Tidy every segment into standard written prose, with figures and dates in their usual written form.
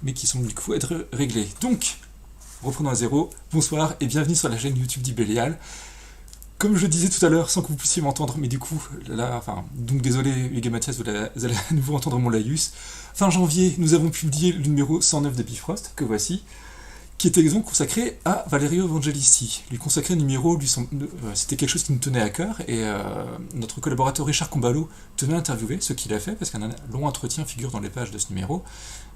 mais qui sont du coup être réglés. Donc, reprenons à zéro. Bonsoir et bienvenue sur la chaîne YouTube d'Ibélial. Comme je le disais tout à l'heure, sans que vous puissiez m'entendre, mais du coup, là, donc désolé Hugues et Mathias, vous allez à nouveau entendre mon laïus. Fin janvier, nous avons publié le numéro 109 de Bifrost, que voici, qui était donc consacré à Valerio Evangelisti. Lui consacrer un numéro, c'était quelque chose qui nous tenait à cœur, et notre collaborateur Richard Comballo tenait à interviewer, ce qu'il a fait, parce qu'un long entretien figure dans les pages de ce numéro,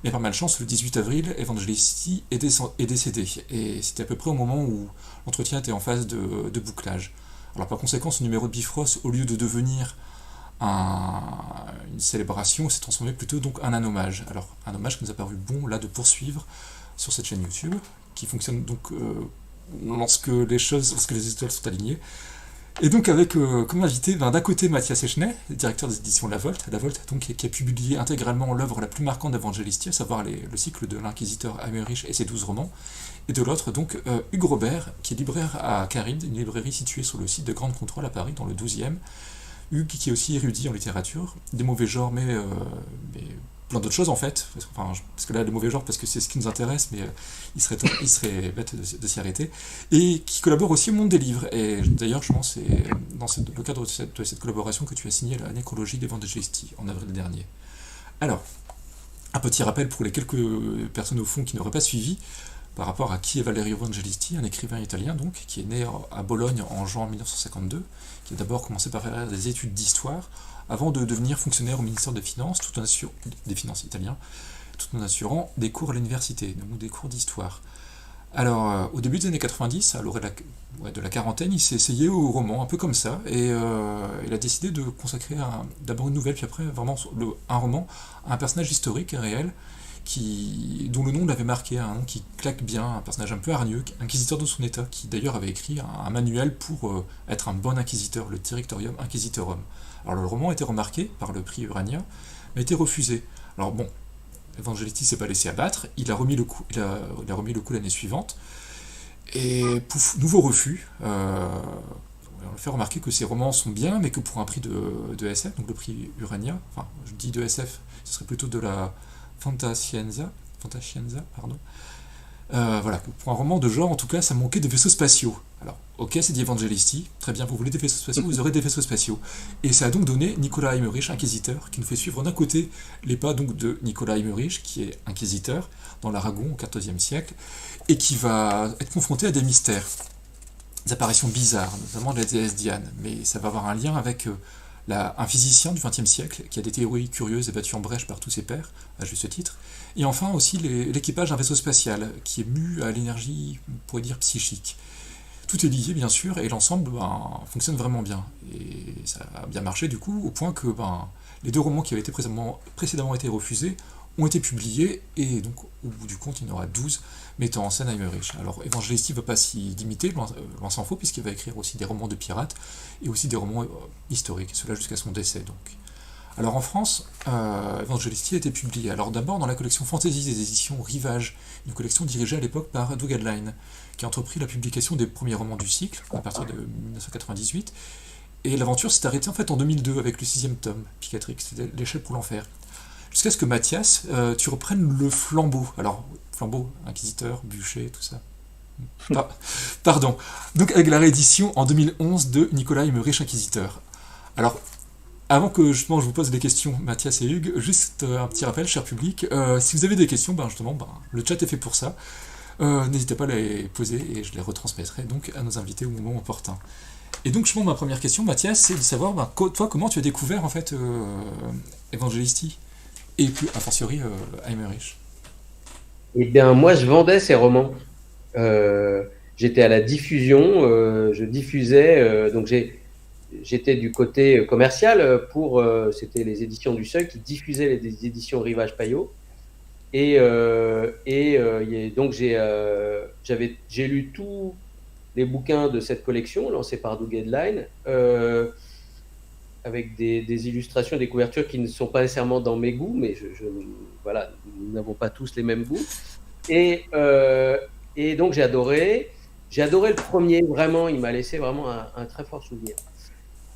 mais par malchance, le 18 avril, Evangelisti est décédé, et c'était à peu près au moment où l'entretien était en phase de bouclage. Alors par conséquent, ce numéro de Bifrost, au lieu de devenir une célébration, s'est transformé plutôt donc en un hommage. Alors un hommage qui nous a paru bon là de poursuivre sur cette chaîne YouTube, qui fonctionne donc lorsque les étoiles sont alignées. Et donc avec comme invité d'un côté Mathias Echner, directeur des éditions La Volte donc, qui a publié intégralement l'œuvre la plus marquante d'Evangelisti, à savoir le cycle de l'inquisiteur Aymerich et ses 12 romans, et de l'autre donc Hugues Robert, qui est libraire à Caride, une librairie située sur le site de Grande Contrôle à Paris, dans le 12e. Hugues qui est aussi érudit en littérature, des mauvais genres, mais plein d'autres choses en fait, parce que là les mauvais genres parce que c'est ce qui nous intéresse, mais il serait bête de s'y arrêter, et qui collabore aussi au monde des livres, et d'ailleurs je pense que c'est dans le cadre de cette collaboration que tu as signé la nécrologie d'Evangelisti en avril dernier. Alors, un petit rappel pour les quelques personnes au fond qui n'auraient pas suivi, par rapport à qui est Valerio Evangelisti, un écrivain italien donc, qui est né à Bologne en juin 1952, qui a d'abord commencé par faire des études d'histoire, avant de devenir fonctionnaire au ministère des Finances, des Finances italien, tout en assurant des cours à l'université, donc des cours d'histoire. Alors, au début des années 90, à l'orée de la quarantaine, il s'est essayé au roman, un peu comme ça, et il a décidé de consacrer d'abord une nouvelle, puis après vraiment un roman, à un personnage historique et réel, dont le nom l'avait marqué, un nom qui claque bien, un personnage un peu hargneux, inquisiteur de son état, qui d'ailleurs avait écrit un manuel pour être un bon inquisiteur, le Directorium Inquisitorum. Alors le roman a été remarqué par le prix Urania, mais a été refusé. Alors bon, Evangelisti s'est pas laissé abattre, il a remis le coup l'année suivante, et pouf, nouveau refus. On lui fait remarquer que ses romans sont bien, mais que pour un prix de SF, donc le prix Urania, enfin je dis de SF, ce serait plutôt de la Fantascienza, pardon. Voilà, pour un roman de genre, en tout cas, ça manquait de vaisseaux spatiaux. Alors, ok, c'est dit Evangelisti, très bien, vous voulez des vaisseaux spatiaux, vous aurez des vaisseaux spatiaux. Et ça a donc donné Nicolas Aymerich, inquisiteur, qui nous fait suivre d'un côté les pas donc de Nicolas Aymerich, qui est inquisiteur dans l'Aragon au XIVe siècle, et qui va être confronté à des mystères, des apparitions bizarres, notamment de la déesse Diane, mais ça va avoir un lien avec un physicien du XXe siècle qui a des théories curieuses et battues en brèche par tous ses pairs, à juste titre, et enfin aussi l'équipage d'un vaisseau spatial qui est mu à l'énergie, on pourrait dire, psychique. Tout est lié bien sûr, et l'ensemble fonctionne vraiment bien. Et ça a bien marché du coup, au point que les deux romans qui avaient été précédemment été refusés ont été publiés, et donc au bout du compte il y en aura 12 mettant en scène Aymerich. Alors Evangelisti ne va pas s'y limiter, loin s'en faut, puisqu'il va écrire aussi des romans de pirates, et aussi des romans historiques, cela jusqu'à son décès donc. Alors en France, Evangelisti a été publié alors d'abord dans la collection Fantasy des éditions Rivage, une collection dirigée à l'époque par Doug Adline, qui a entrepris la publication des premiers romans du cycle, à partir de 1998, et l'aventure s'est arrêtée en fait en 2002 avec le 6e tome, Picatrix, c'était l'échelle pour l'enfer. Jusqu'à ce que Mathias, tu reprennes le flambeau. Alors, flambeau, inquisiteur, bûcher, tout ça. Pardon. Donc avec la réédition en 2011 de Nicolas Aymerich, inquisiteur. Alors, avant que justement je vous pose des questions, Mathias et Hugues, juste un petit rappel, cher public, si vous avez des questions, le chat est fait pour ça. N'hésitez pas à les poser et je les retransmettrai donc à nos invités au moment opportun. Et donc, ma première question, Mathias, c'est de savoir, toi, comment tu as découvert en fait Evangelisti et plus a fortiori Aymerich. Eh bien, moi, je vendais ces romans. J'étais à la diffusion, je diffusais, donc j'étais du côté commercial c'était les éditions du Seuil qui diffusaient les éditions Rivage Payot. Donc j'ai lu tous les bouquins de cette collection lancée par Doug Adline, avec des illustrations, des couvertures qui ne sont pas nécessairement dans mes goûts, mais voilà, nous n'avons pas tous les mêmes goûts. Et donc j'ai adoré le premier, vraiment, il m'a laissé vraiment un très fort souvenir.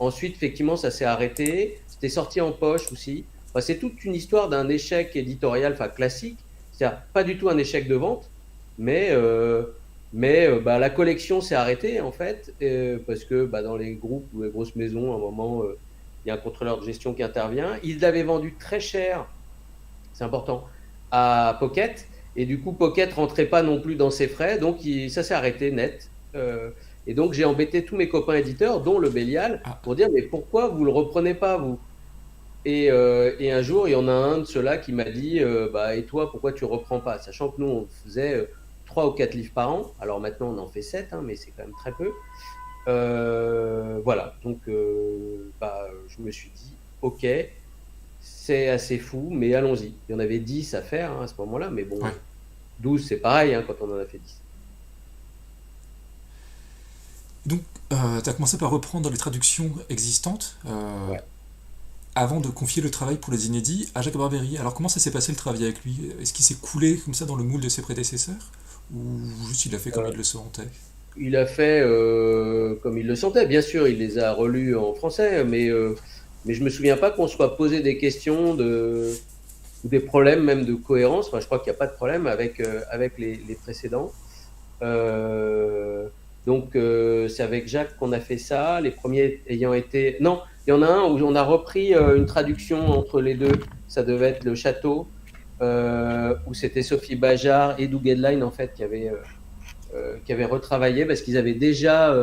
Ensuite, effectivement, ça s'est arrêté. C'était sorti en poche aussi. Enfin, c'est toute une histoire d'un échec éditorial, classique. C'est-à-dire pas du tout un échec de vente, mais la collection s'est arrêtée en fait, parce que dans les groupes ou les grosses maisons, à un moment, il y a un contrôleur de gestion qui intervient. Il l'avait vendu très cher, c'est important, à Pocket, et du coup Pocket rentrait pas non plus dans ses frais, donc ça s'est arrêté net. Et donc j'ai embêté tous mes copains éditeurs, dont le Bélial, pour dire mais pourquoi vous le reprenez pas vous? Et un jour, il y en a un de ceux-là qui m'a dit et toi, pourquoi tu reprends pas? Sachant que nous, on faisait 3 ou 4 livres par an. Alors maintenant, on en fait 7, mais c'est quand même très peu. Voilà. Donc, je me suis dit, ok, c'est assez fou, mais allons-y. Il y en avait 10 à faire à ce moment-là, mais bon, 12, c'est pareil quand on en a fait 10. Donc, tu as commencé par reprendre les traductions existantes. Avant de confier le travail pour les inédits à Jacques Barbery. Alors comment ça s'est passé le travail avec lui? Est-ce qu'il s'est coulé comme ça dans le moule de ses prédécesseurs? Ou juste il a fait comme il le sentait? Il a fait comme il le sentait. Bien sûr, il les a relus en français, mais je me souviens pas qu'on soit posé des questions ou des problèmes même de cohérence. Enfin, je crois qu'il n'y a pas de problème avec les précédents. Donc c'est avec Jacques qu'on a fait ça, les premiers ayant été... Non, il y en a un où on a repris une traduction entre les deux, ça devait être Le Château, où c'était Sophie Bajard et Doug Edline en fait qui avaient retravaillé parce qu'ils avaient déjà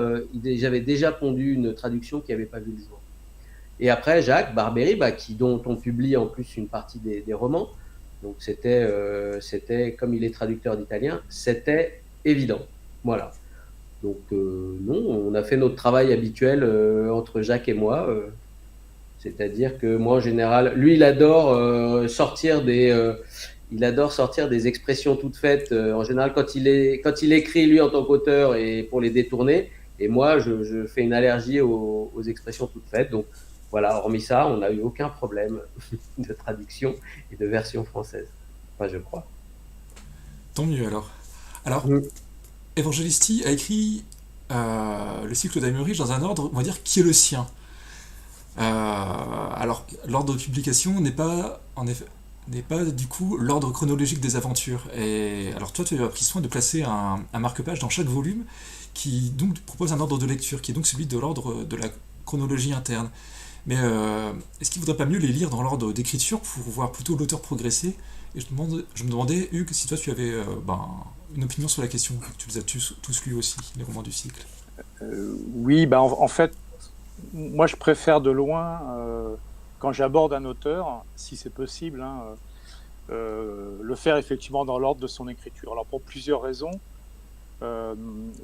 pondu une traduction qui n'avait pas vu le jour. Et après Jacques Barbery, dont on publie en plus une partie des romans, donc c'était comme il est traducteur d'italien, c'était évident. Voilà. Donc non, on a fait notre travail habituel entre Jacques et moi. C'est-à-dire que moi, en général, lui, il adore sortir des expressions toutes faites. En général, quand il écrit, lui, en tant qu'auteur, et pour les détourner. Et moi, je fais une allergie aux expressions toutes faites. Donc voilà, hormis ça, on n'a eu aucun problème de traduction et de version française. Enfin, je crois. Tant mieux alors. Alors, Evangelisti a écrit le cycle d'Aymerich dans un ordre, on va dire, qui est le sien. Alors, l'ordre de publication n'est pas du coup l'ordre chronologique des aventures. Et alors toi, tu as pris soin de placer un marque-page dans chaque volume qui donc propose un ordre de lecture, qui est donc celui de l'ordre de la chronologie interne. Mais est-ce qu'il ne faudrait pas mieux les lire dans l'ordre d'écriture pour voir plutôt l'auteur progresser? Et je me demandais, Hugues, si toi tu avais une opinion sur la question, tu les as tous lus aussi, les romans du cycle. Oui, en fait, moi je préfère de loin, quand j'aborde un auteur, si c'est possible, le faire effectivement dans l'ordre de son écriture. Alors pour plusieurs raisons,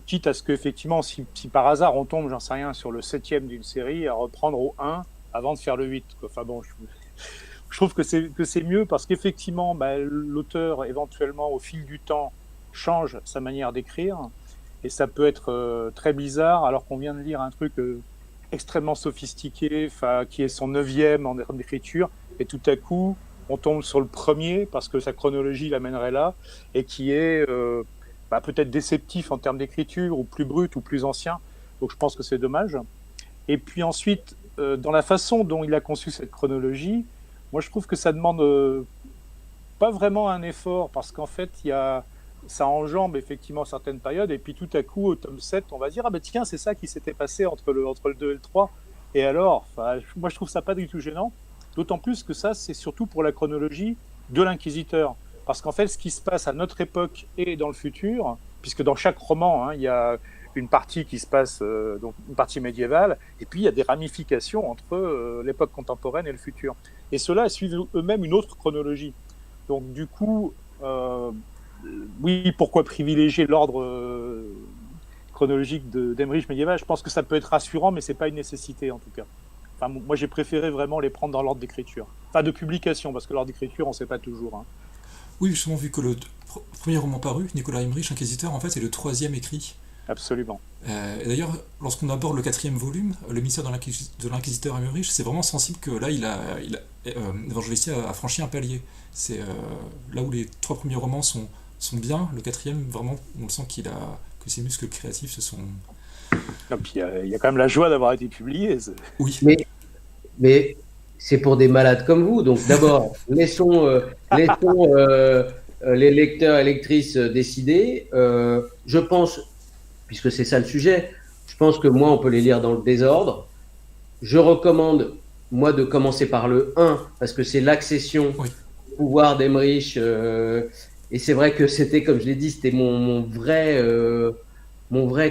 quitte à ce qu'effectivement, si par hasard on tombe, j'en sais rien, sur le 7e d'une série, à reprendre au 1 avant de faire le 8. Enfin bon, je trouve que c'est mieux parce qu'effectivement, l'auteur, éventuellement, au fil du temps, change sa manière d'écrire. Et ça peut être très bizarre, alors qu'on vient de lire un truc extrêmement sophistiqué, qui est son 9e en termes d'écriture, et tout à coup, on tombe sur le premier, parce que sa chronologie l'amènerait là, et qui est peut-être déceptif en termes d'écriture, ou plus brut, ou plus ancien. Donc je pense que c'est dommage. Et puis ensuite, dans la façon dont il a conçu cette chronologie, moi je trouve que ça demande pas vraiment un effort, parce qu'en fait, ça enjambe effectivement certaines périodes, et puis tout à coup, au tome 7, on va dire, tiens, c'est ça qui s'était passé entre le 2 et le 3, et alors, moi je trouve ça pas du tout gênant, d'autant plus que ça, c'est surtout pour la chronologie de l'Inquisiteur, parce qu'en fait, ce qui se passe à notre époque et dans le futur, puisque dans chaque roman, il y a une partie qui se passe, donc une partie médiévale, et puis il y a des ramifications entre l'époque contemporaine et le futur. Et ceux-là suivent eux-mêmes une autre chronologie. Donc du coup, oui, pourquoi privilégier l'ordre chronologique d'Aymerich médiéval? Je pense que ça peut être rassurant, mais c'est pas une nécessité en tout cas. Enfin, moi j'ai préféré vraiment les prendre dans l'ordre d'écriture. Pas de publication, parce que l'ordre d'écriture, on sait pas toujours. Oui, justement, vu que le premier roman paru, Nicolas Aymerich, Inquisiteur, en fait, est le 3e écrit. Absolument. Et d'ailleurs, lorsqu'on aborde le 4e volume, le mystère de l'Inquisiteur Aymerich, c'est vraiment sensible que là, Evangelisti a franchi un palier. C'est là où les 3 premiers romans sont bien, le 4e, vraiment, on le sent que ses muscles créatifs se sont... Et puis il y a quand même la joie d'avoir été publié. Oui. Mais c'est pour des malades comme vous. Donc d'abord, laissons les lecteurs et lectrices décider. Je pense, puisque c'est ça le sujet, je pense que moi, on peut les lire dans le désordre. Je recommande, moi, de commencer par le 1, parce que c'est l'accession Oui. au pouvoir d'Emmerich. Et c'est vrai que c'était, comme je l'ai dit, c'était mon vrai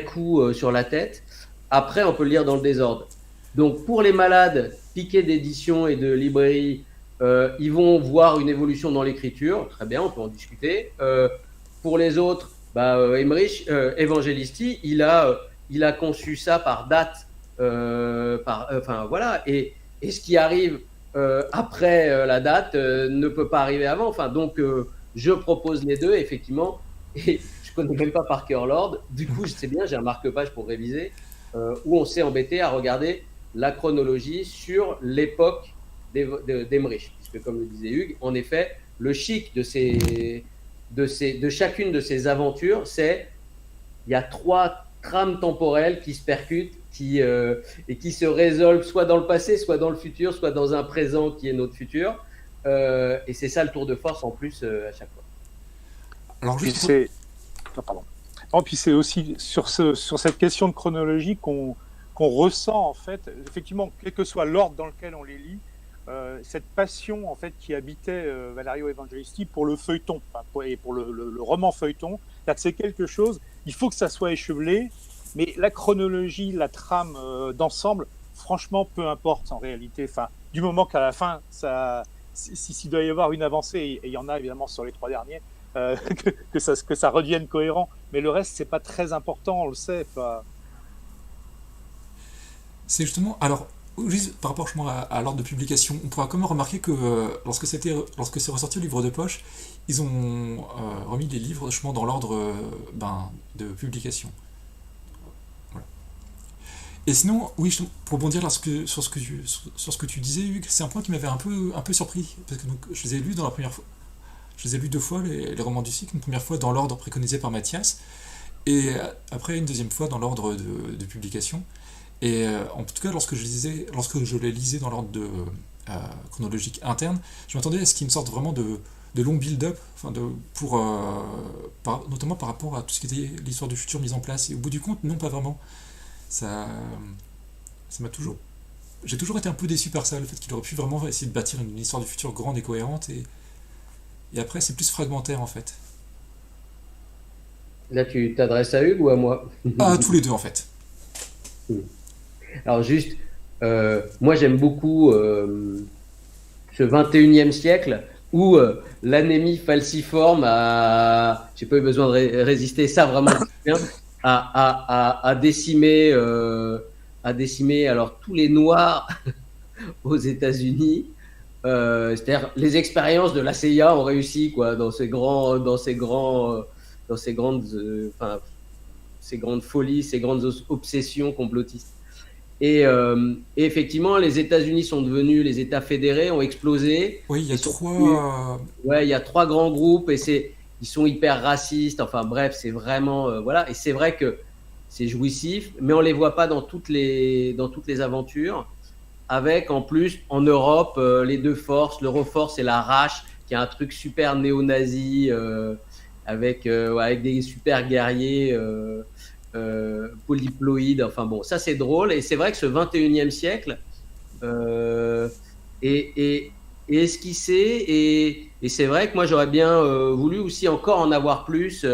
coup sur la tête. Après, on peut le lire dans le désordre. Donc, pour les malades piqués d'édition et de librairie, ils vont voir une évolution dans l'écriture. Très bien, on peut en discuter. Pour les autres, Emmerich, Evangelisti, il a conçu ça par date. Enfin, voilà. Et ce qui arrive après la date ne peut pas arriver avant. Enfin, donc, je propose les deux, effectivement. Et je ne connais même pas par cœur l'ordre. Du coup, je sais bien, j'ai un marque-page pour réviser, où on s'est embêté à regarder la chronologie sur l'époque d'Emmerich. Puisque, comme le disait Hugues, en effet, le chic de chacune de ces aventures, c'est il y a 3 trames temporelles qui se percutent et qui se résolvent soit dans le passé, soit dans le futur, soit dans un présent qui est notre futur. Et c'est ça le tour de force en plus à chaque fois. Alors, Puis juste c'est pardon. Non, puis c'est aussi sur cette question de chronologie qu'on ressent en fait, effectivement, quel que soit l'ordre dans lequel on les lit, cette passion en fait qui habitait Valerio Evangelisti pour le feuilleton, et pour le roman feuilleton, c'est-à-dire que c'est quelque chose, il faut que ça soit échevelé, mais la chronologie, la trame d'ensemble, franchement, peu importe en réalité. Enfin, du moment qu'à la fin, s'il doit y avoir une avancée, et il y en a évidemment sur les 3 derniers, que ça redevienne cohérent. Mais le reste, c'est pas très important, on le sait. c'est justement. Alors, juste par rapport justement à l'ordre de publication, on pourra quand même remarquer que lorsque c'est ressorti au livre de poche, ils ont remis les livres justement dans l'ordre de publication. Voilà. Et sinon, oui, pour rebondir là, sur ce que tu disais, Hugues, c'est un point qui m'avait un peu surpris, parce que donc, je les ai lus dans la première fois. Je les ai lus 2 fois, les romans du cycle, une première fois dans l'ordre préconisé par Mathias, et après une deuxième fois dans l'ordre de publication. Et en tout cas, lorsque je les lisais dans l'ordre chronologique interne, je m'attendais à ce qu'il y ait une sorte vraiment de long build-up, enfin notamment par rapport à tout ce qui était l'histoire du futur mise en place. Et au bout du compte, non, pas vraiment. Ça m'a toujours... J'ai toujours été un peu déçu par ça, le fait qu'il aurait pu vraiment essayer de bâtir une histoire du futur grande et cohérente, et après c'est plus fragmentaire en fait. Là, tu t'adresses à Hugues ou à moi? Ah, tous les deux en fait. Alors juste, moi j'aime beaucoup ce 21e siècle où l'anémie falciforme j'ai pas eu besoin de résister, ça vraiment bien, à décimer alors tous les Noirs aux États-Unis. C'est-à-dire les expériences de la CIA ont réussi quoi dans ces grandes folies, ces grandes obsessions complotistes. Et effectivement, les États-Unis sont devenus, les États fédérés ont explosé. Oui, il y a Ouais, il y a 3 grands groupes et ils sont hyper racistes. Enfin bref, c'est vraiment voilà. Et c'est vrai que c'est jouissif, mais on les voit pas dans toutes les aventures. Avec en plus en Europe les 2 forces, l'Euroforce et la Rache, qui est un truc super néo-nazi avec des super guerriers. Polyploïdes, enfin bon, ça c'est drôle, et c'est vrai que ce 21e siècle est esquissé, et c'est vrai que moi j'aurais bien voulu aussi encore en avoir plus.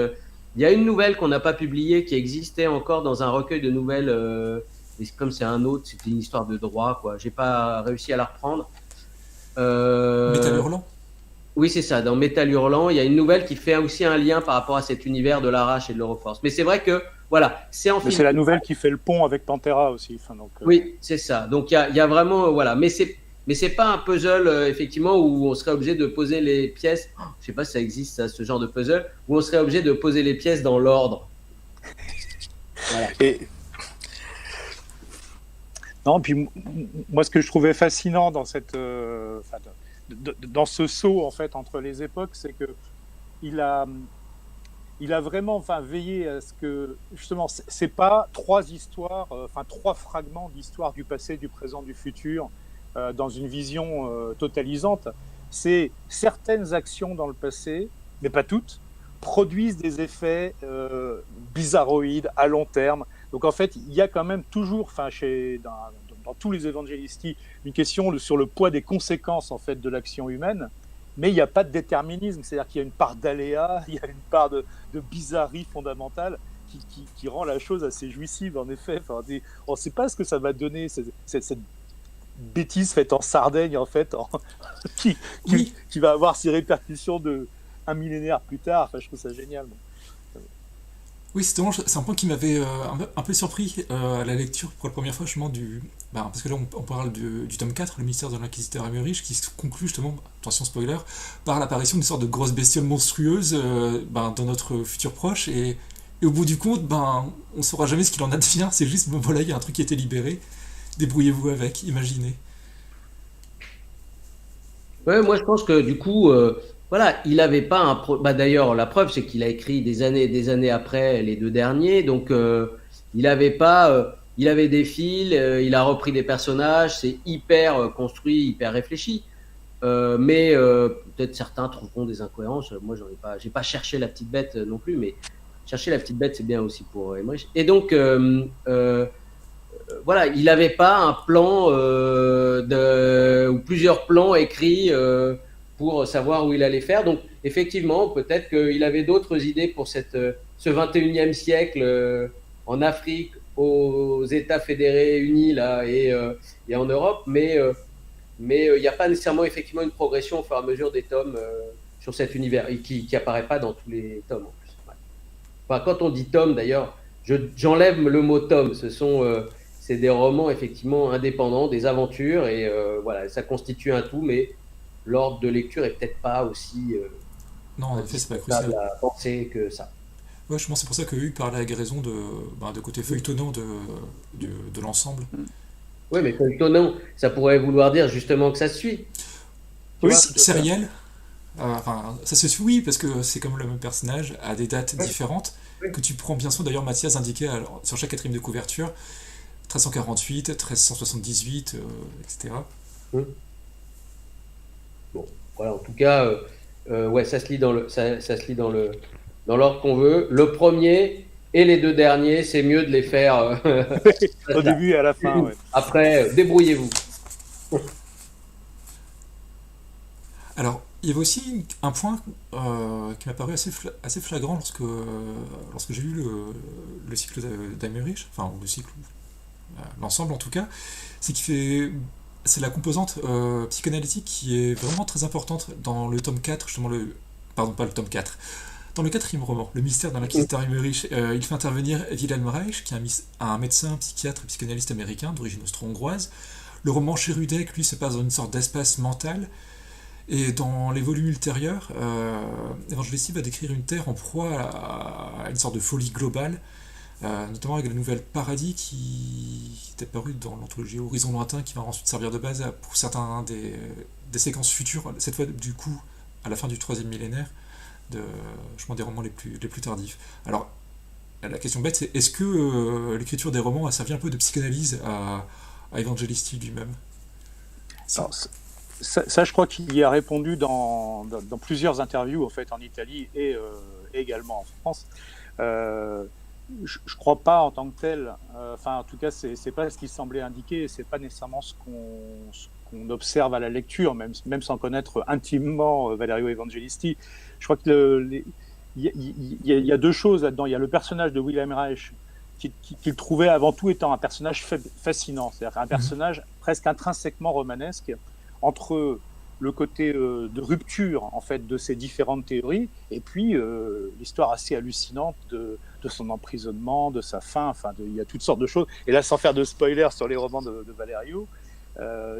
Il y a une nouvelle qu'on n'a pas publiée qui existait encore dans un recueil de nouvelles, et comme c'est un autre, c'était une histoire de droit, quoi. J'ai pas réussi à la reprendre. Métal Hurlant. Oui, c'est ça. Dans Métal Hurlant, il y a une nouvelle qui fait aussi un lien par rapport à cet univers de l'Arrache et de l'Euroforce. Mais c'est vrai que, voilà, c'est en film. C'est la nouvelle qui fait le pont avec Pantera aussi. Enfin, donc, Oui, c'est ça. Donc, il y a vraiment, voilà. Mais c'est pas un puzzle, effectivement, où on serait obligé de poser les pièces. Oh, je sais pas si ça existe, ça, ce genre de puzzle, où on serait obligé de poser les pièces dans l'ordre. Voilà. Non, puis moi, ce que je trouvais fascinant dans dans ce saut en fait entre les époques, c'est que il a vraiment veillé à ce que justement c'est pas 3 histoires, 3 fragments d'histoire du passé, du présent, du futur dans une vision totalisante. C'est certaines actions dans le passé mais pas toutes, produisent des effets bizarroïdes à long terme. Donc en fait, il y a quand même toujours, dans tous les évangélistes, une question sur le poids des conséquences en fait de l'action humaine, mais il n'y a pas de déterminisme, c'est-à-dire qu'il y a une part d'aléa, il y a une part de bizarrerie fondamentale qui rend la chose assez jouissive en effet. Enfin, on ne sait pas ce que ça va donner, cette bêtise faite en Sardaigne en fait, qui va avoir ses répercussions un millénaire plus tard. Enfin, je trouve ça génial. Oui, c'est un point qui m'avait un peu surpris à la lecture pour la première fois, justement, parce que là, on parle du tome 4, le mystère de l'inquisiteur Emmerich, qui se conclut, justement, attention spoiler, par l'apparition d'une sorte de grosse bestiole monstrueuse dans notre futur proche, et au bout du compte, on saura jamais ce qu'il en advient, c'est juste, voilà, il y a un truc qui a été libéré, débrouillez-vous avec, imaginez. Ouais, moi je pense que du coup, voilà, il n'avait pas d'ailleurs, la preuve, c'est qu'il a écrit des années après les deux derniers, donc il avait pas, il avait des fils, il a repris des personnages, c'est hyper construit, hyper réfléchi. Mais peut-être certains trouveront des incohérences. Moi, j'ai pas cherché la petite bête non plus, mais chercher la petite bête, c'est bien aussi pour Emmerich. Et donc, voilà, il n'avait pas un plan ou plusieurs plans écrits pour savoir où il allait faire. Donc, effectivement, peut-être qu'il avait d'autres idées pour ce 21e siècle en Afrique, aux États fédérés unis là, et en Europe, mais il n'y a pas nécessairement effectivement une progression au fur et à mesure des tomes sur cet univers, et qui apparaît pas dans tous les tomes en plus. Ouais. Enfin, quand on dit tome, d'ailleurs, j'enlève le mot tome. C'est des romans effectivement indépendants, des aventures, et voilà, ça constitue un tout, mais l'ordre de lecture est peut-être pas aussi non, en effet, c'est pas crucial à penser que ça. Ouais, je pense que c'est pour ça que Hugues parlait avec raison de côté feuilletonnant de l'ensemble. Oui, mais feuilletonnant, ça pourrait vouloir dire justement que ça suit. Oui, sériel. Ça se suit, oui, parce que c'est comme le même personnage, à des dates différentes, que tu prends bien soin. D'ailleurs, Mathias indiquait sur chaque quatrième de couverture 1348, 1378, etc. Bon, voilà, en tout cas, ouais, ça se lit dans l'ordre qu'on veut. Le premier et les deux derniers, c'est mieux de les faire au début et à la fin. Ouais. Après, débrouillez-vous. Alors, il y avait aussi un point qui m'a paru assez flagrant lorsque j'ai lu le cycle d'Emmerich, enfin, le cycle, l'ensemble en tout cas, c'est la composante psychanalytique qui est vraiment très importante dans le tome 4, justement pardon, pas le tome 4. Dans le quatrième roman, Le mystère de l'inquisiteur Emmerich, il fait intervenir Wilhelm Reich, qui est un médecin, psychiatre et psychanalyste américain d'origine austro-hongroise. Le roman chez Rudek, lui, se passe dans une sorte d'espace mental. Et dans les volumes ultérieurs, Evangelisti va décrire une Terre en proie à une sorte de folie globale, notamment avec la nouvelle Paradis qui est apparue dans l'anthologie Horizon Lointain, qui va ensuite servir de base pour certains des séquences futures, cette fois du coup à la fin du 3e millénaire, des romans les plus tardifs. Alors, la question bête, c'est est-ce que l'écriture des romans a servi un peu de psychanalyse à Evangelisti lui-même? Alors, ça, je crois qu'il y a répondu dans plusieurs interviews en fait en Italie et également en France. Je crois pas en tant que tel. En tout cas, c'est pas ce qui semblait indiquer. C'est pas nécessairement ce qu'on observe à la lecture, même sans connaître intimement Valerio Evangelisti. Je crois que il y a deux choses là-dedans. Il y a le personnage de Wilhelm Reich qu'il trouvait avant tout étant un personnage fascinant, c'est-à-dire un personnage presque intrinsèquement romanesque entre le côté de rupture en fait de ces différentes théories et puis l'histoire assez hallucinante de son emprisonnement, de sa fin, il y a toutes sortes de choses. Et là, sans faire de spoilers sur les romans de Valerio,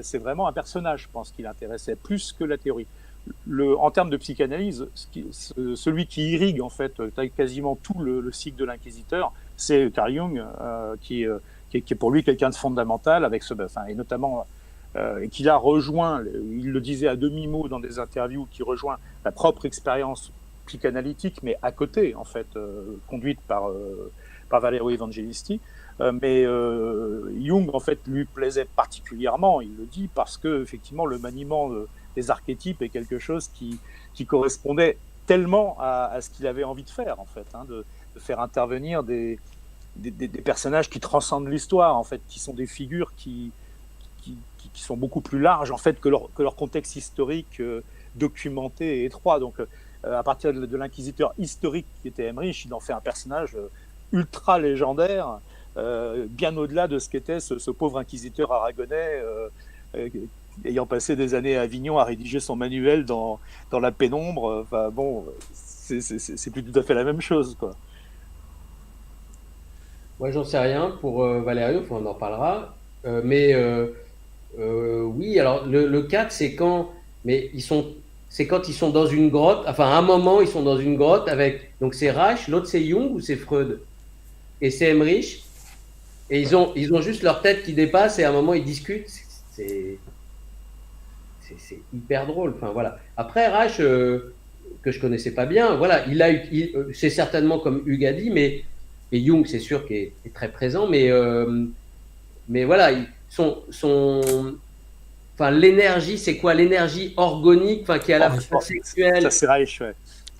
c'est vraiment un personnage, je pense, qui l'intéressait plus que la théorie. En termes de psychanalyse, celui qui irrigue en fait quasiment tout le cycle de l'inquisiteur, c'est Carl Jung, qui est pour lui quelqu'un de fondamental, et notamment et qu'il a rejoint, il le disait à demi-mot dans des interviews, qui rejoint la propre expérience psychanalytique, mais à côté, en fait, conduite par Valerio Evangelisti. Mais Jung, en fait, lui plaisait particulièrement, il le dit, parce que effectivement, le maniement des archétypes est quelque chose qui correspondait tellement à ce qu'il avait envie de faire, en fait, hein, de faire intervenir des personnages qui transcendent l'histoire, en fait, qui sont des figures qui sont beaucoup plus larges, en fait, que leur contexte historique documenté et étroit. Donc, à partir de l'inquisiteur historique qui était Emmerich, il en fait un personnage ultra légendaire, bien au-delà de ce qu'était ce pauvre inquisiteur aragonais, ayant passé des années à Avignon à rédiger son manuel dans la pénombre. Enfin, bon, c'est plus tout à fait la même chose, quoi. Moi, j'en sais rien pour Valerio, on en parlera. Oui, alors le 4, c'est quand, c'est quand ils sont dans une grotte. Enfin, à un moment, ils sont dans une grotte avec. Donc, c'est Reich, l'autre, c'est Jung ou c'est Freud? Et c'est Emmerich. Et ils ont juste leur tête qui dépasse et à un moment, ils discutent. C'est hyper drôle. Enfin, voilà. Après, Reich, que je connaissais pas bien, voilà, c'est certainement comme Hugues a dit, mais. Et Jung, c'est sûr, qui est très présent, mais voilà, enfin, l'énergie, c'est quoi? L'énergie organique, enfin, qui est à la fois sexuelle. Ça, c'est Reich, ouais.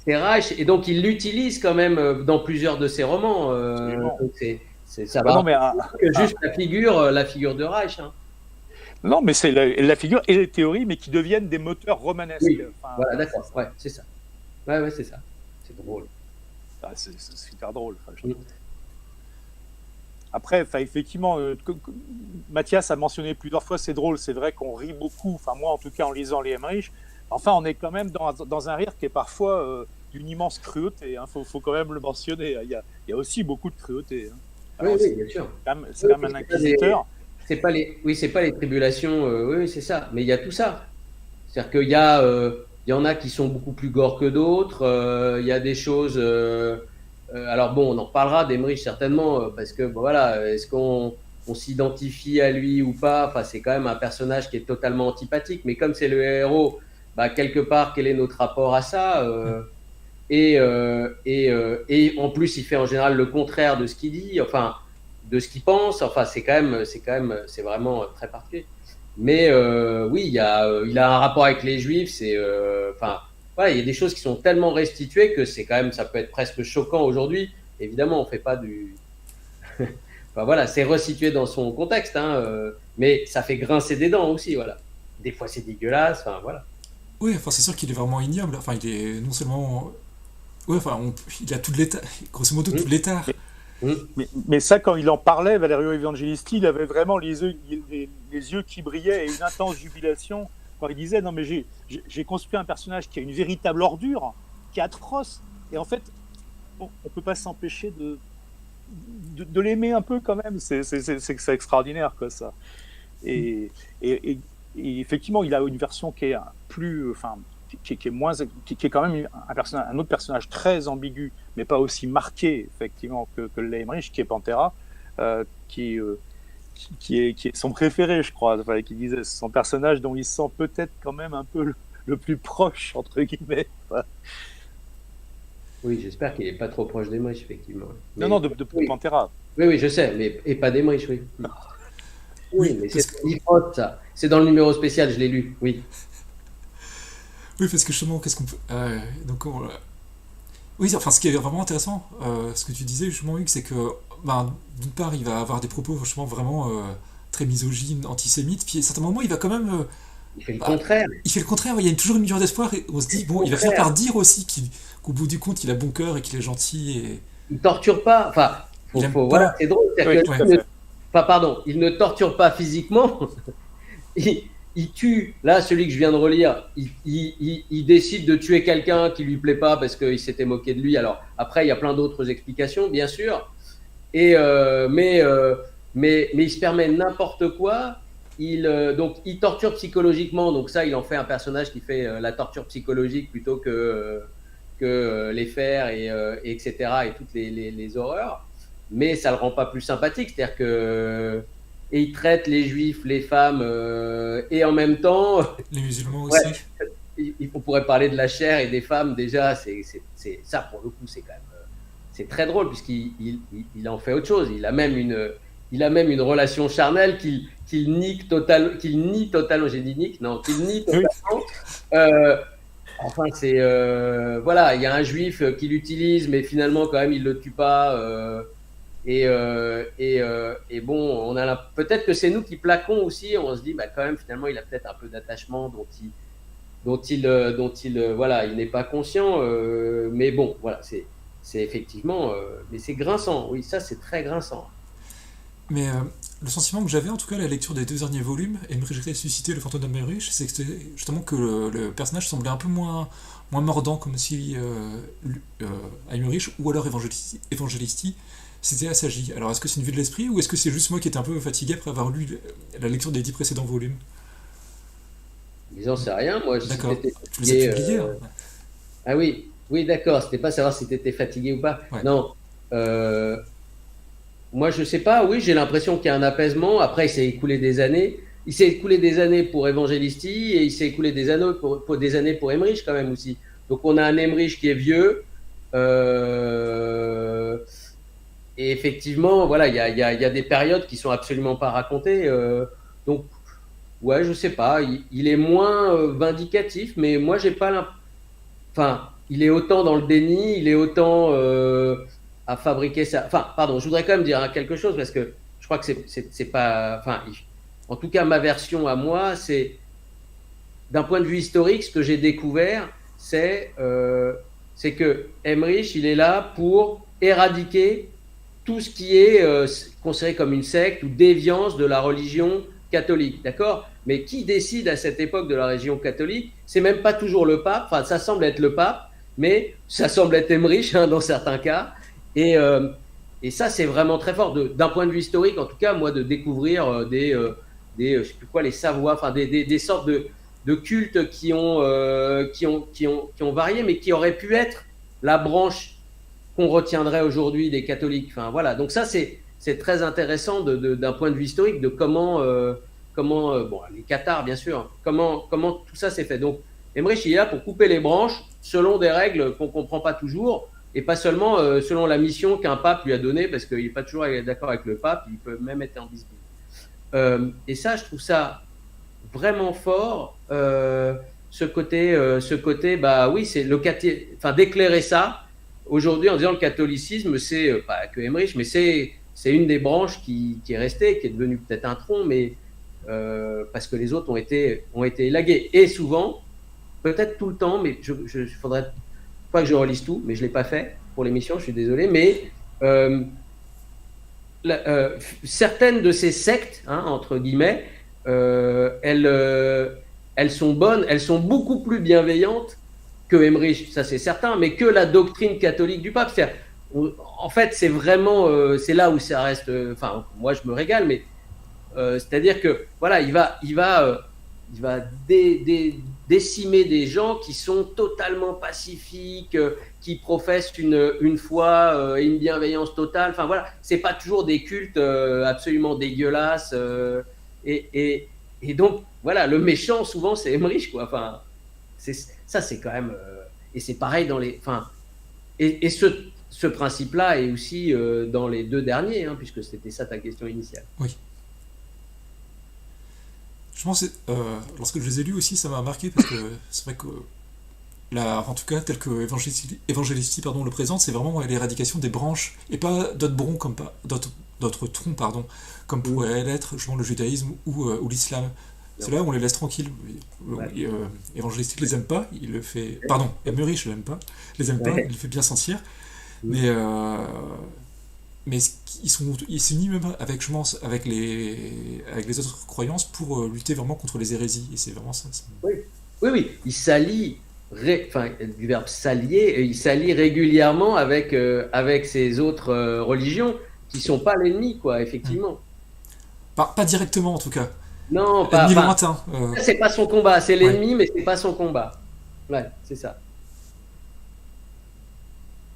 C'est Reich, et donc il l'utilise quand même dans plusieurs de ses romans. Donc ça va. Non, mais juste la figure de Reich. Hein. Non, mais c'est la figure et les théories, mais qui deviennent des moteurs romanesques. Oui, enfin, voilà, d'accord. Ouais, c'est ça. Ouais, c'est ça. C'est drôle. Ah, c'est super drôle. Après, effectivement, Mathias a mentionné plusieurs fois, c'est drôle, c'est vrai qu'on rit beaucoup, enfin moi en tout cas en lisant les Emmerich, enfin on est quand même dans un rire qui est parfois d'une immense cruauté, hein. Faut quand même le mentionner, il y a aussi beaucoup de cruauté. Hein. Alors, oui, bien sûr. C'est quand même un inquisiteur. C'est pas les tribulations, oui, c'est ça, mais il y a tout ça. C'est-à-dire qu'il y en a qui sont beaucoup plus gore que d'autres, il y a des choses... alors bon, on en reparlera d'Emmerich certainement, parce que bon, voilà, est-ce qu'on s'identifie à lui ou pas? Enfin, c'est quand même un personnage qui est totalement antipathique, mais comme c'est le héros, bah, quelque part, quel est notre rapport à ça? Et en plus, il fait en général le contraire de ce qu'il dit, enfin, de ce qu'il pense. Enfin, c'est vraiment très particulier. Mais oui, il a un rapport avec les Juifs, enfin. Voilà, il y a des choses qui sont tellement restituées que ça peut être presque choquant aujourd'hui. Évidemment, on fait pas du. Enfin voilà, c'est resitué dans son contexte, hein, mais ça fait grincer des dents aussi, voilà. Des fois, c'est dégueulasse, enfin voilà. Oui, enfin c'est sûr qu'il est vraiment ignoble. Enfin, il est non seulement. Oui, enfin, il a tout l'état, grosso modo, tout l'état. Mais ça, quand il en parlait, Valerio Evangelisti, il avait vraiment les yeux qui brillaient et une intense jubilation. Quand il disait, non mais j'ai construit un personnage qui a une véritable ordure, qui est atroce, et en fait, on ne peut pas s'empêcher de l'aimer un peu quand même, c'est extraordinaire, quoi, ça. Et effectivement, il a une version qui est plus, enfin, qui est moins, qui est quand même un autre personnage très ambigu, mais pas aussi marqué, effectivement, que l'est Emmerich, qui est Pantera, qui est son préféré, je crois, enfin, qui disait son personnage dont il se sent peut-être quand même un peu le plus proche, entre guillemets. Enfin. Oui, j'espère qu'il n'est pas trop proche d'Emmerich, effectivement. Mais... Non, de oui. Pantera. Oui, je sais, et pas d'Emmerich, oui. Oui, mais c'est ça. C'est dans le numéro spécial, je l'ai lu, oui. Oui, parce que justement, qu'est-ce qu'on peut... Oui, enfin, ce qui est vraiment intéressant, ce que tu disais justement, Hugues, c'est que d'une part, il va avoir des propos franchement vraiment très misogynes, antisémites, puis à certains moments, il va quand même... il fait le contraire. Il fait le contraire, il y a toujours une lueur d'espoir, et on se dit, bon, il va finir par dire aussi qu'au bout du compte, il a bon cœur et qu'il est gentil. Et... Il torture pas, enfin, voilà, c'est drôle. Il ne torture pas physiquement, il tue, là, celui que je viens de relire, il décide de tuer quelqu'un qui lui plaît pas parce qu'il s'était moqué de lui. Alors, après, il y a plein d'autres explications, bien sûr. Mais il se permet n'importe quoi. Donc, il torture psychologiquement. Donc ça, il en fait un personnage qui fait la torture psychologique plutôt que les fers etc. et toutes les horreurs. Mais ça le rend pas plus sympathique. C'est-à-dire que il traite les juifs, les femmes et en même temps les musulmans aussi. On pourrait parler de la chair et des femmes déjà. C'est ça pour le coup, c'est quand même. C'est très drôle puisqu'il en fait autre chose. Il a même une relation charnelle qu'il nie totalement. J'ai dit Nick, non, qu'il nie totalement. Enfin, c'est voilà, il y a un juif qui l'utilise, mais finalement quand même il le tue pas. Et bon, peut-être que c'est nous qui plaquons aussi. On se dit, bah quand même finalement il a peut-être un peu d'attachement dont il voilà, il n'est pas conscient. Mais bon, voilà, c'est effectivement, mais c'est grinçant. Oui, ça c'est très grinçant. Mais le sentiment que j'avais, en tout cas, à la lecture des 2 derniers volumes, Emmerich ressuscité, le fantôme d'Emmerich, c'est que c'était justement que le personnage semblait un peu moins mordant, comme si Emmerich ou alors Evangelisti s'était assagi. Alors est-ce que c'est une vue de l'esprit, ou est-ce que c'est juste moi qui étais un peu fatigué après avoir lu la lecture des 10 précédents volumes? Mais j'en sais rien, moi, si D'accord. t'étais Je les ai fatigué. publiés. Hein. Ah oui, oui, d'accord. C'était pas savoir si t'étais fatigué ou pas. Ouais. Non. Euh, Moi, je sais pas. Oui, j'ai l'impression qu'il y a un apaisement. Après, il s'est écoulé des années. Il s'est écoulé des années pour Evangelisti et il s'est écoulé des années des années pour Emmerich quand même aussi. Donc, on a un Emmerich qui est vieux. Et effectivement, voilà, il y a des périodes qui sont absolument pas racontées. Donc, ouais, je sais pas. Il est moins vindicatif, mais moi, j'ai pas l'impression. Enfin, il est autant dans le déni, il est autant à fabriquer ça. Enfin, pardon, je voudrais quand même dire quelque chose parce que je crois que c'est pas. Enfin, en tout cas, ma version à moi, c'est d'un point de vue historique, ce que j'ai découvert, c'est que Emmerich, il est là pour éradiquer tout ce qui est considéré comme une secte ou déviance de la religion catholique, d'accord? Mais qui décide à cette époque de la religion catholique? C'est même pas toujours le pape, enfin ça semble être le pape, mais ça semble être Emmerich hein, dans certains cas. Et, euh, et ça c'est vraiment très fort, d'un point de vue historique en tout cas, moi de découvrir je sais plus quoi, les Savoies, enfin des sortes de cultes qui ont varié, mais qui auraient pu être la branche qu'on retiendrait aujourd'hui des catholiques. Enfin, voilà. Donc ça, c'est très intéressant d'un point de vue historique de comment, bon, les cathares, bien sûr, comment tout ça s'est fait. Donc, Emmerich, il est là pour couper les branches selon des règles qu'on ne comprend pas toujours, et pas seulement selon la mission qu'un pape lui a donnée, parce qu'il n'est pas toujours d'accord avec le pape, il peut même être en dispute. Et ça, je trouve ça vraiment fort, ce côté, bah oui, c'est enfin, d'éclairer ça, aujourd'hui en disant le catholicisme, c'est pas que Emmerich, mais c'est une des branches qui est restée, qui est devenue peut-être un tronc, mais parce que les autres ont été élagués. Et souvent, peut-être tout le temps, mais faudrait pas que je relise tout, mais je l'ai pas fait pour l'émission, je suis désolé, mais certaines de ces sectes, hein, entre guillemets, elles sont bonnes, elles sont beaucoup plus bienveillantes que Emmerich, ça c'est certain, mais que la doctrine catholique du pape. En fait, c'est vraiment, c'est là où ça reste. Enfin, moi je me régale, mais c'est-à-dire que voilà, il va décimer des gens qui sont totalement pacifiques, qui professent une foi et une bienveillance totale. Enfin voilà, c'est pas toujours des cultes absolument dégueulasses. Et donc voilà, le méchant souvent c'est Emmerich quoi. Enfin, ça c'est quand même. Et c'est pareil dans les. Enfin, et ce principe-là est aussi dans les 2 derniers, hein, puisque c'était ça ta question initiale. Oui. Je pense que lorsque je les ai lus aussi, ça m'a marqué parce que c'est vrai que en tout cas, tel que Evangelisti le présente, c'est vraiment l'éradication des branches et pas d'autres troncs, pardon, comme pourrait l'être justement le judaïsme ou l'islam. C'est là où on les laisse tranquilles. Ouais. Evangelisti les aime pas, il le fait. Pardon, Emmerich l'aime pas, les aime pas, il le fait bien sentir. Mais il s'unit même avec, je pense, avec les autres croyances pour lutter vraiment contre les hérésies. Et c'est vraiment ça. Oui, il s'allie, enfin, du verbe s'allier, il s'allie régulièrement avec ces autres religions qui sont pas l'ennemi, quoi, effectivement. Pas directement, en tout cas. Non, L'ennemi lointain. c'est pas son combat, c'est l'ennemi, mais c'est pas son combat. Ouais, c'est ça.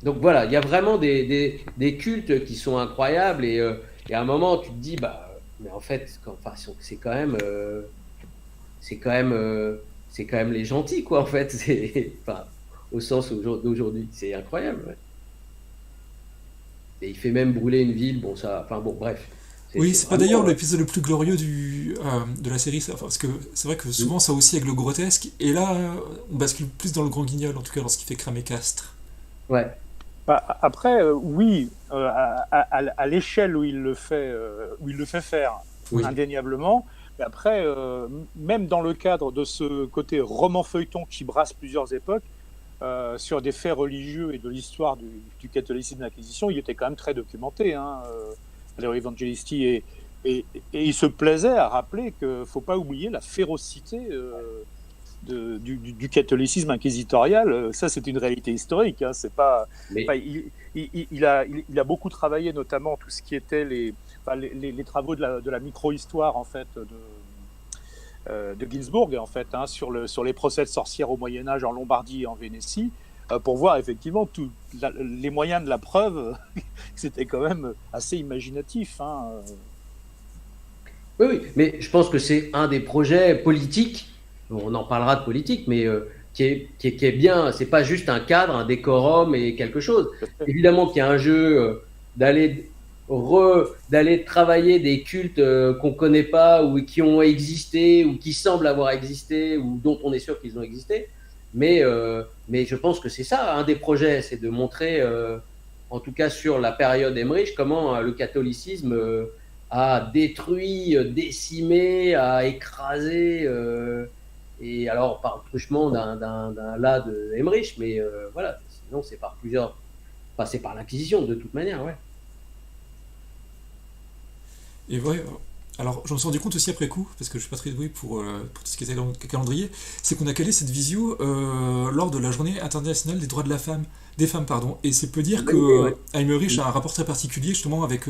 Donc voilà, il y a vraiment des cultes qui sont incroyables et à un moment tu te dis bah mais en fait enfin, c'est quand même c'est quand même les gentils quoi en fait enfin, au sens d'aujourd'hui c'est incroyable ouais. Et il fait même brûler une ville bon ça enfin bon bref Oui, c'est pas d'ailleurs l'épisode le plus glorieux de la série, ça, parce que c'est vrai que souvent ça aussi avec le grotesque, et là on bascule plus dans le grand guignol, en tout cas lorsqu'il fait cramer Castres. Ouais. Bah, après, oui, à l'échelle où il le fait faire, Oui. indéniablement. Mais après, même dans le cadre de ce côté roman feuilleton qui brasse plusieurs époques, sur des faits religieux et de l'histoire du catholicisme de l'Inquisition, il était quand même très documenté, hein, Leo Evangelisti, et il se plaisait à rappeler qu'il ne faut pas oublier la férocité du catholicisme inquisitorial. Ça, c'est une réalité historique. Hein, c'est pas, Mais enfin, il a beaucoup travaillé, notamment tout ce qui était les travaux de la micro-histoire, en fait, de Ginsburg, en fait, hein, sur les procès de sorcières au Moyen-Âge en Lombardie et en Vénétie, pour voir effectivement les moyens de la preuve. C'était quand même assez imaginatif. Hein. oui, oui, mais je pense que c'est un des projets politiques. On en parlera de politique, mais qui est bien. C'est pas juste un cadre, un décorum et quelque chose. Évidemment qu'il y a un jeu d'aller d'aller travailler des cultes qu'on connaît pas ou qui ont existé ou qui semblent avoir existé ou dont on est sûr qu'ils ont existé. Mais je pense que c'est ça un des projets, c'est de montrer, en tout cas sur la période Emmerich, comment le catholicisme a détruit, décimé, a écrasé. Et alors par le truchement d'un là de Emmerich, mais voilà, sinon c'est par plusieurs, enfin c'est par l'Inquisition de toute manière, ouais. Et ouais, alors je me suis rendu compte aussi après coup, parce que je suis pas très doué pour tout ce qui était dans le calendrier, c'est qu'on a calé cette visio lors de la journée internationale des droits de la femme, des femmes, pardon. Et c'est peut dire que Ouais. Heimerich a un rapport très particulier justement avec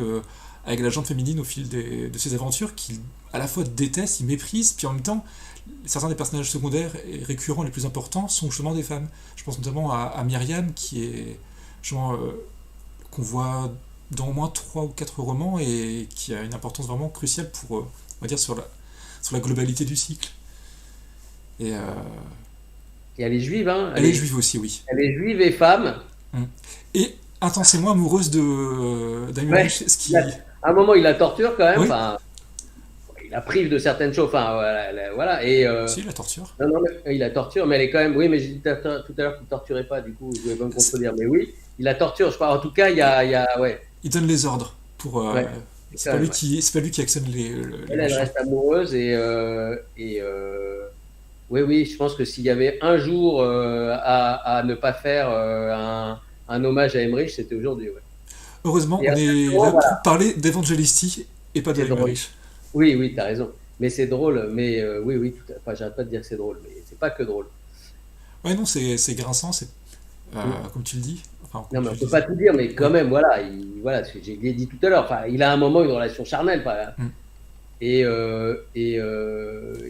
la gente féminine au fil de ses aventures, qu'il à la fois déteste, il méprise, puis en même temps, certains des personnages secondaires et récurrents les plus importants sont justement des femmes. Je pense notamment à Myriam, qui est justement qu'on voit dans au moins 3 ou 4 romans et qui a une importance vraiment cruciale pour, on va dire, sur la globalité du cycle. Et Et elle est juive, hein. elle est juive aussi, oui. Elle est juive et femme. Et intensément amoureuse Ouais. d'Heinrich, ce qui... À un moment, il la torture quand même. Oui, Enfin, il la prive de certaines choses. Enfin, voilà. Et si, la torture. non, non, mais il la torture, mais elle est quand même. Oui, mais j'ai dit tout à l'heure qu'il ne torturait pas. Du coup, je vais pas me C'est- contredire. Mais oui, il la torture. Je crois. En tout cas, ouais, Il donne les ordres pour... ouais, c'est quand pas même. lui Ouais. c'est pas lui qui actionne les Elle machins. reste amoureuse oui, oui. Je pense que s'il y avait un jour à ne pas faire un hommage à Emmerich, c'était aujourd'hui. Ouais. Heureusement, Et on est inversement, là voilà, pour parler d'Evangelisti et pas de c'est drôle. Heinrich. Oui, oui, t'as raison. Mais c'est drôle. Mais oui, oui, enfin, j'arrête pas de dire que c'est drôle, mais c'est pas que drôle. Ouais, non, c'est grinçant, Mm. comme tu le dis. Enfin, Non, comme mais tu on le peut pas disais. tout dire, mais quand Oui. même, voilà, voilà, j'ai dit tout à l'heure. Enfin, il a un moment une relation charnelle, enfin, Mm. et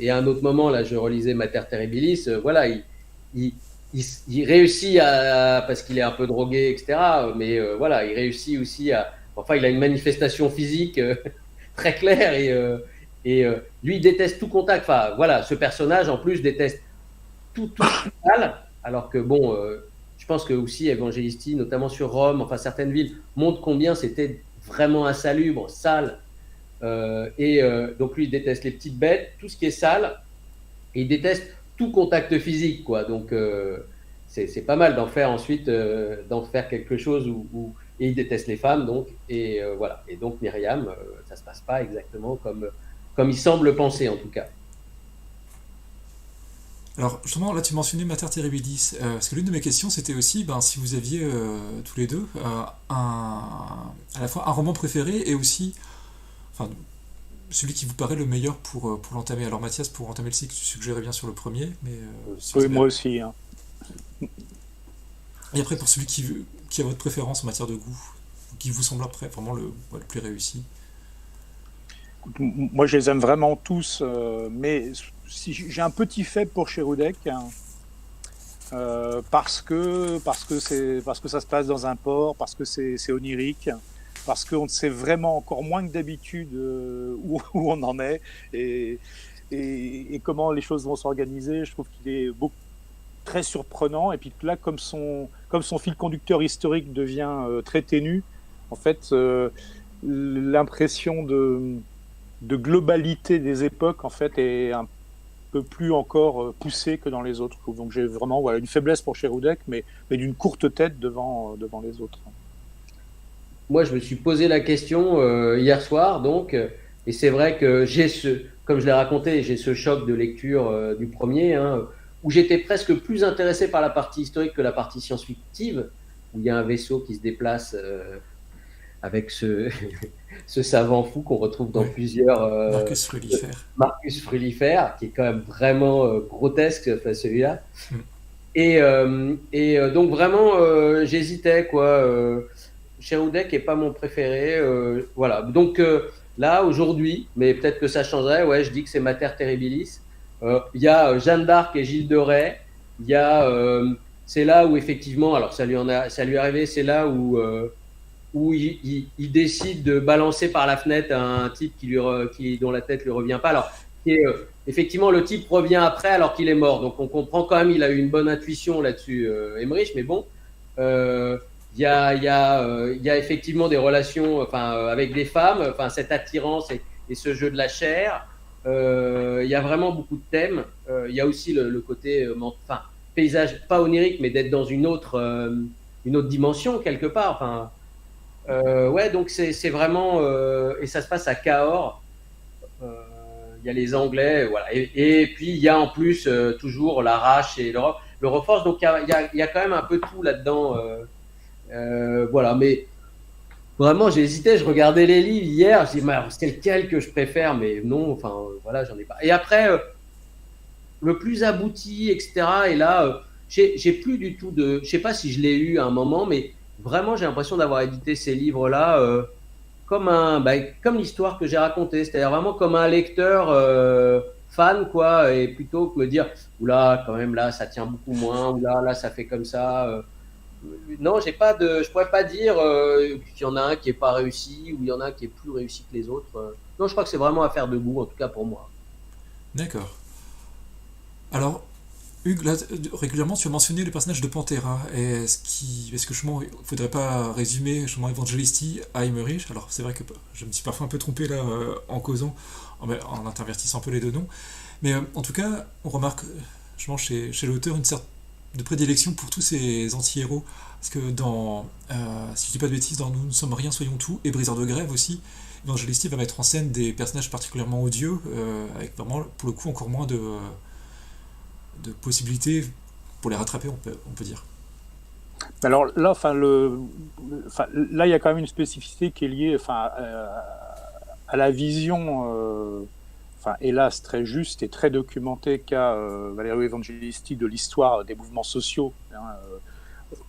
à un autre moment, là, je relisais Mater Terribilis. Voilà, il, il réussit parce qu'il est un peu drogué, etc. Mais voilà, il réussit aussi enfin, il a une manifestation physique très claire lui il déteste tout contact. Enfin, voilà, ce personnage en plus déteste tout ce qui est sale, alors que bon, je pense que aussi Evangelisti, notamment sur Rome, enfin certaines villes, montrent combien c'était vraiment insalubre, sale. Donc lui, il déteste les petites bêtes, tout ce qui est sale, et il déteste tout contact physique, quoi. Donc c'est pas mal d'en faire ensuite, d'en faire quelque chose et il déteste les femmes, donc, et voilà. Et donc Myriam, ça se passe pas exactement comme il semble penser, en tout cas. Alors, justement, là, tu mentionnais Mater Terribilis, parce que l'une de mes questions, c'était aussi ben, si vous aviez tous les deux à la fois un roman préféré et aussi enfin, celui qui vous paraît le meilleur pour l'entamer. Alors, Mathias, pour entamer le cycle, tu suggérais bien sur le premier, mais si vous Oui, avez... moi aussi. Hein. Et après, pour celui qui a votre préférence en matière de goût, qui vous semble après vraiment le plus réussi. Moi, je les aime vraiment tous, mais si j'ai un petit faible pour Cherudec, hein, parce que ça se passe dans un port, parce que c'est onirique, parce qu'on sait vraiment encore moins que d'habitude où on en est et comment les choses vont s'organiser. Je trouve qu'il est très surprenant, et puis là, comme son fil conducteur historique devient très ténu, en fait, l'impression de globalité des époques en fait est un peu plus encore poussée que dans les autres. Donc j'ai vraiment une faiblesse pour Cheroudek, mais d'une courte tête devant les autres. Moi, je me suis posé la question hier soir, donc, et c'est vrai que comme je l'ai raconté, j'ai ce choc de lecture du premier, hein, où j'étais presque plus intéressé par la partie historique que la partie science-fictive, où il y a un vaisseau qui se déplace avec ce savant fou qu'on retrouve dans plusieurs. Marcus Frulifère. Marcus Frulifère, qui est quand même vraiment grotesque, enfin, celui-là. Mm. Et donc, vraiment, j'hésitais, quoi. Cheroudek est pas mon préféré. Voilà. Donc là, aujourd'hui, mais peut-être que ça changerait, ouais, je dis que c'est Mater Terribilis. Il y a Jeanne d'Arc et Gilles de Rais. Il y a, c'est là où effectivement, alors ça lui est arrivé, c'est là où il décide de balancer par la fenêtre un type dont la tête lui revient pas. Alors, effectivement, le type revient après alors qu'il est mort. Donc on comprend quand même, il a eu une bonne intuition là-dessus, Emmerich, mais bon. Il y a effectivement des relations avec des femmes, cette attirance et ce jeu de la chair. Il y a vraiment beaucoup de thèmes. Il y a aussi le côté paysage, pas onirique, mais d'être dans une autre dimension quelque part. Ouais, donc c'est vraiment... et ça se passe à Cahors. Il y a les Anglais, voilà. Et puis il y a en plus toujours l'Arrache et le Reforce. Donc il y a quand même un peu tout là-dedans. Voilà, mais vraiment j'hésitais, je regardais les livres hier, je dis c'est lequel que je préfère, mais non, voilà, j'en ai pas. Et après, le plus abouti, etc. Et là, j'ai plus du tout je sais pas si je l'ai eu à un moment, mais vraiment j'ai l'impression d'avoir édité ces livres-là comme l'histoire que j'ai racontée, c'est-à-dire vraiment comme un lecteur fan, quoi, et plutôt que me dire oula, quand même là ça tient beaucoup moins, oula là ça fait comme ça. Non, je pourrais pas dire qu'il y en a un qui est pas réussi ou il y en a un qui est plus réussi que les autres. Non, je crois que c'est vraiment affaire de goût, en tout cas pour moi. D'accord. Alors, Hugues, là, régulièrement, tu as mentionné le personnage de Pantera. Est-ce que justement, il ne faudrait pas résumer justement Evangelisti à Emmerich? Alors, c'est vrai que je me suis parfois un peu trompé là en causant, en intervertissant un peu les deux noms. Mais en tout cas, on remarque justement chez l'auteur une sorte de prédilection pour tous ces anti-héros. Parce que si je dis pas de bêtises, dans Nous ne sommes rien, soyons tout, et Briseur de grève aussi, Evangelisti va mettre en scène des personnages particulièrement odieux, avec vraiment, pour le coup, encore moins de possibilités pour les rattraper, on peut dire. Alors là, là, il y a quand même une spécificité qui est liée à la vision, hélas très juste et très documentée qu'a Valerio Evangelisti de l'histoire des mouvements sociaux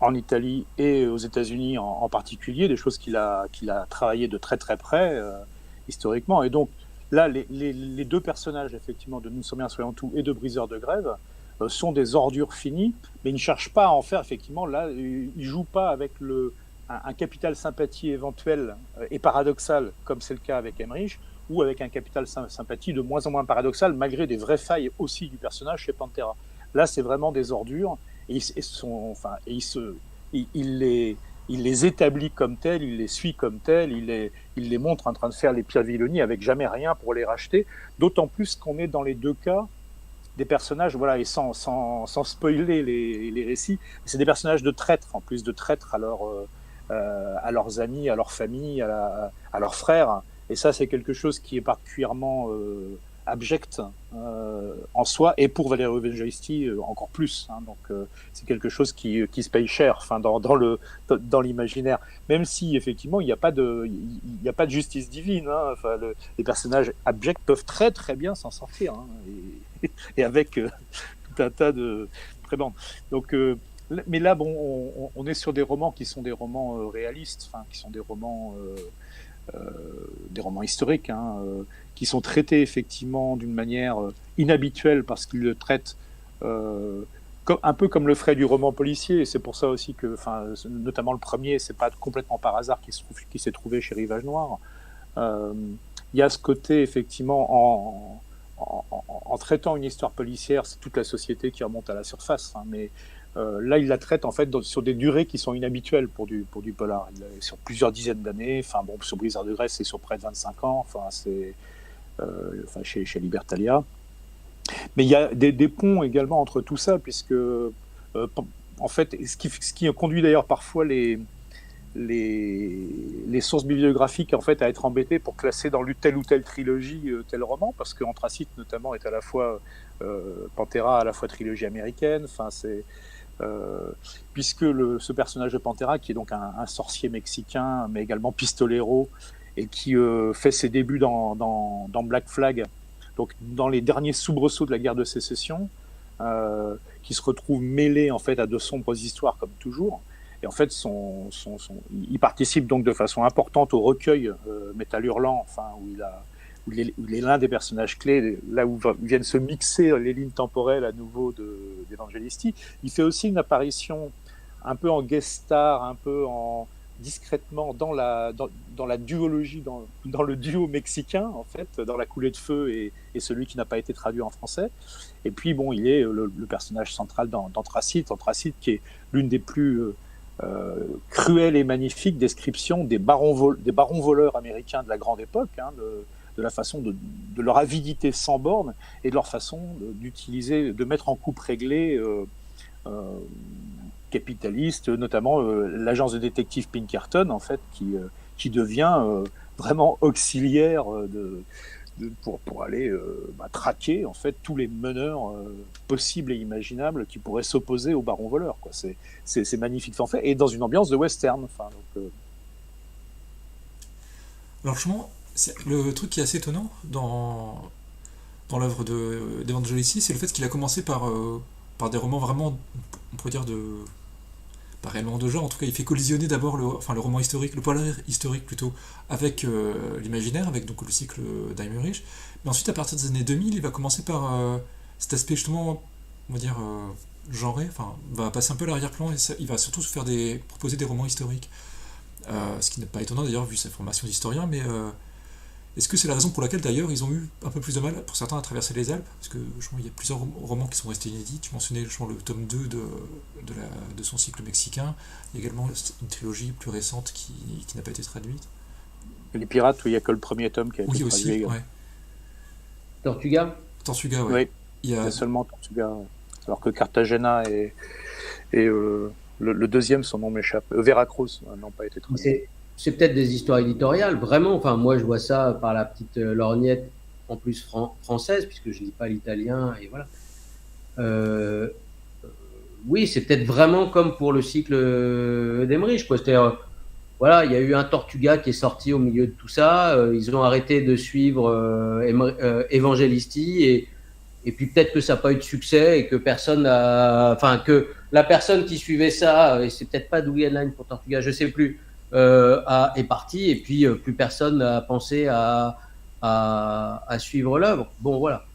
en Italie et aux États-Unis en particulier, des choses qu'il a travaillé de très très près historiquement. Et donc là, les deux personnages effectivement de Nous sommes bien, soyons tout et de Briseur de grève sont des ordures finies, mais ils ne cherchent pas à en faire, effectivement, là, ils ne jouent pas avec un capital sympathie éventuel et paradoxal, comme c'est le cas avec Emmerich, ou avec un capital sympathie de moins en moins paradoxal, malgré des vraies failles aussi du personnage chez Pantera. Là, c'est vraiment des ordures, et il les établit comme tels, il les suit comme tels, il les montre en train de faire les pires vilonies avec jamais rien pour les racheter, d'autant plus qu'on est dans les deux cas des personnages, voilà, et sans spoiler les récits, c'est des personnages de traîtres, en plus de traîtres à leurs amis, à leur famille, à leurs frères. Et ça, c'est quelque chose qui est particulièrement abject en soi, et pour Valerio Evangelisti encore plus. Donc c'est quelque chose qui se paye cher, dans l'imaginaire. Même si effectivement il n'y a pas de justice divine. Les personnages abjects peuvent très très bien s'en sortir, et avec tout un tas de prébendes. Donc mais là, bon, on est sur des romans qui sont des romans réalistes, qui sont des romans historiques, qui sont traités effectivement d'une manière inhabituelle parce qu'ils le traitent un peu comme le ferait du roman policier. Et c'est pour ça aussi que, notamment le premier, c'est pas complètement par hasard qu'il s'est trouvé chez Rivage Noir. Il y a ce côté effectivement en traitant une histoire policière, c'est toute la société qui remonte à la surface, mais là, il la traite en fait sur des durées qui sont inhabituelles pour du polar. Sur plusieurs dizaines d'années. Enfin bon, sur Blizzard de Grèce, c'est sur près de 25 ans. Enfin, c'est chez Libertalia. Mais il y a des ponts également entre tout ça, puisque en fait, ce qui conduit d'ailleurs parfois les sources bibliographiques en fait à être embêtées pour classer dans telle ou telle trilogie tel roman, parce que Anthracite notamment est à la fois Pantera, à la fois trilogie américaine. Enfin, c'est puisque ce personnage de Pantera, qui est donc un sorcier mexicain, mais également pistolero, et qui fait ses débuts dans Black Flag, donc dans les derniers soubresauts de la guerre de sécession, qui se retrouve mêlé en fait à de sombres histoires comme toujours. Et en fait, il participe donc de façon importante au recueil Métal Hurlant, enfin, où il est l'un des personnages clés, là où viennent se mixer les lignes temporelles à nouveau d'Evangelisti. Il fait aussi une apparition un peu en guest star, un peu discrètement dans la duologie, dans le duo mexicain, en fait, dans La Coulée de Feu et celui qui n'a pas été traduit en français. Et puis, bon, il est le personnage central d'Anthracite, qui est l'une des plus cruelles et magnifiques descriptions des barons voleurs américains de la grande époque, hein, de la façon de leur avidité sans borne et de leur façon de mettre en coupe réglée capitaliste, notamment l'agence de détective Pinkerton, en fait, qui devient vraiment auxiliaire pour aller traquer en fait tous les meneurs possibles et imaginables qui pourraient s'opposer aux barons voleurs, quoi. C'est magnifique en fait, et dans une ambiance de western. Enfin, donc, Alors justement, le truc qui est assez étonnant dans l'œuvre d'Evangelisti, c'est le fait qu'il a commencé par des romans vraiment, on pourrait dire, pas réellement de genre, en tout cas il fait collisionner d'abord le roman historique, le polar historique plutôt, avec l'imaginaire, avec donc le cycle d'Heimerich, mais ensuite à partir des années 2000, il va commencer par cet aspect justement, on va dire, genré, enfin, va passer un peu à l'arrière-plan, et il va surtout proposer des romans historiques, ce qui n'est pas étonnant d'ailleurs vu sa formation d'historien, mais est-ce que c'est la raison pour laquelle d'ailleurs ils ont eu un peu plus de mal, pour certains, à traverser les Alpes? Parce que je crois, il y a plusieurs romans qui sont restés inédits. Tu mentionnais je crois, le tome 2 de son cycle mexicain. Il y a également une trilogie plus récente qui n'a pas été traduite. Les Pirates, où il n'y a que le premier tome qui a été traduit. Oui, aussi, ouais. Tortuga, ouais. Oui, il y a seulement Tortuga. Ouais. Alors que Cartagena et le deuxième, son nom m'échappe. Veracruz n'ont pas été traduits. C'est peut-être des histoires éditoriales, vraiment. Enfin, moi, je vois ça par la petite lorgnette, en plus française, puisque je lis pas l'italien, et voilà. Oui, c'est peut-être vraiment comme pour le cycle d'Emmerich, quoi. C'est-à-dire, voilà, il y a eu un Tortuga qui est sorti au milieu de tout ça. Ils ont arrêté de suivre Evangelisti, et puis peut-être que ça n'a pas eu de succès et que que la personne qui suivait ça, et c'est peut-être pas Doug Henlein pour Tortuga, je sais plus. Est parti, et puis plus personne n'a pensé à suivre l'œuvre. Bon, voilà.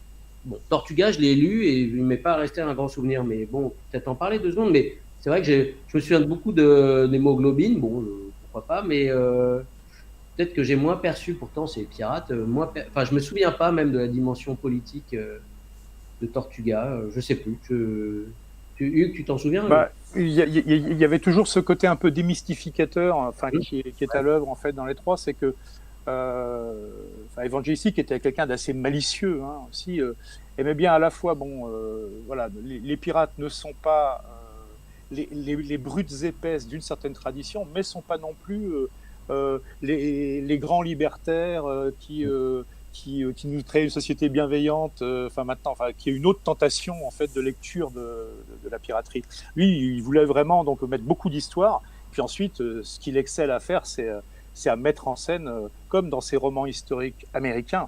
Bon, Tortuga, je l'ai lu et il ne m'est pas resté un grand souvenir, mais bon, peut-être en parler 2 secondes, mais c'est vrai que je me souviens de beaucoup d'hémoglobine, bon, pourquoi pas, mais peut-être que j'ai moins perçu, pourtant c'est Pirate, enfin je me souviens pas même de la dimension politique de Tortuga, je sais plus. Hugues, tu t'en souviens? Il y avait toujours ce côté un peu démystificateur, enfin, qui est à l'œuvre en fait dans les trois, c'est que Evangelisti, qui était quelqu'un d'assez malicieux, hein, aussi, aimait bien à la fois, voilà, les pirates ne sont pas les brutes épaisses d'une certaine tradition, mais sont pas non plus les grands libertaires qui nous crée une société bienveillante, qui est une autre tentation en fait de lecture de la piraterie. Lui, il voulait vraiment donc mettre beaucoup d'histoire, puis ensuite, ce qu'il excelle à faire, c'est à mettre en scène, comme dans ses romans historiques américains,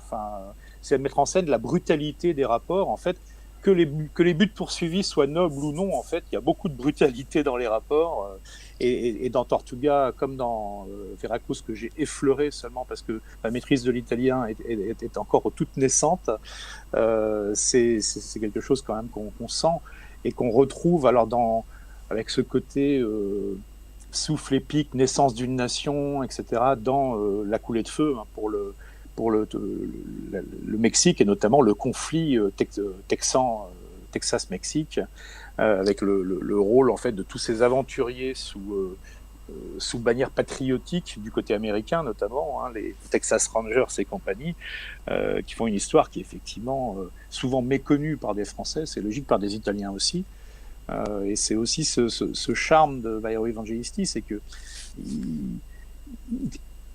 c'est à mettre en scène la brutalité des rapports, en fait, que les buts poursuivis soient nobles ou non, en fait, il y a beaucoup de brutalité dans les rapports, et dans Tortuga, comme dans Veracruz, que j'ai effleuré seulement parce que ma maîtrise de l'italien est encore toute naissante, c'est quelque chose quand même qu'on sent et qu'on retrouve alors avec ce côté souffle épique, naissance d'une nation, etc., dans La Coulée de Feu, hein, pour le Mexique, et notamment le conflit texan Texas-Mexique, avec le rôle en fait de tous ces aventuriers sous bannière patriotique du côté américain notamment, les Texas Rangers et compagnie, qui font une histoire qui est effectivement souvent méconnue par des Français, c'est logique, par des Italiens aussi. Et c'est aussi ce charme de Valerio Evangelisti, c'est que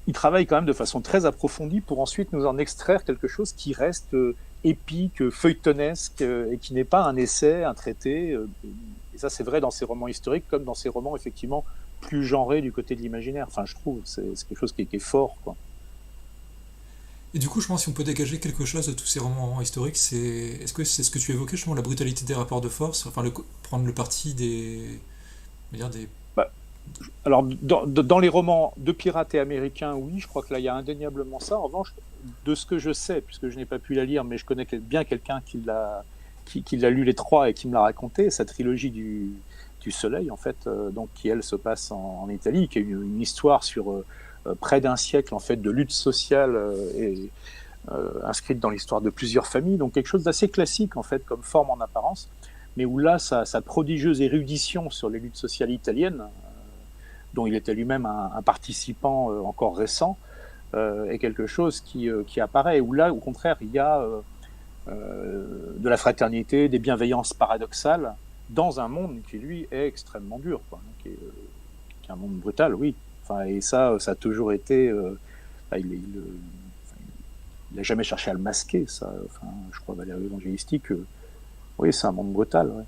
il travaille quand même de façon très approfondie pour ensuite nous en extraire quelque chose qui reste épique, feuilletonesque, et qui n'est pas un essai, un traité. Et ça, c'est vrai dans ses romans historiques comme dans ses romans effectivement plus genrés du côté de l'imaginaire. Enfin, je trouve, c'est quelque chose qui est fort, quoi. Et du coup, je pense si on peut dégager quelque chose de tous ces romans historiques, est-ce que c'est ce que tu évoquais, justement, la brutalité des rapports de force, enfin, prendre le parti on va dire des... Bah, alors, dans les romans de pirates américains, oui, je crois que là, il y a indéniablement ça. En revanche, de ce que je sais, puisque je n'ai pas pu la lire, mais je connais bien quelqu'un qui l'a lu les trois et qui me l'a raconté, sa trilogie du Soleil, en fait, donc qui, elle, se passe en Italie, qui est une histoire sur près d'un siècle, en fait, de lutte sociale et inscrite dans l'histoire de plusieurs familles, donc quelque chose d'assez classique, en fait, comme forme en apparence, mais où là, sa prodigieuse érudition sur les luttes sociales italiennes, dont il était lui-même un participant encore récent, est quelque chose qui apparaît, où là, au contraire, il y a de la fraternité, des bienveillances paradoxales, dans un monde qui, lui, est extrêmement dur, quoi, qui est un monde brutal, oui. Enfin, et ça a toujours été... il n'a jamais cherché à le masquer, ça. Enfin, je crois, Valerio Evangelisti, que oui, c'est un monde brutal, ouais.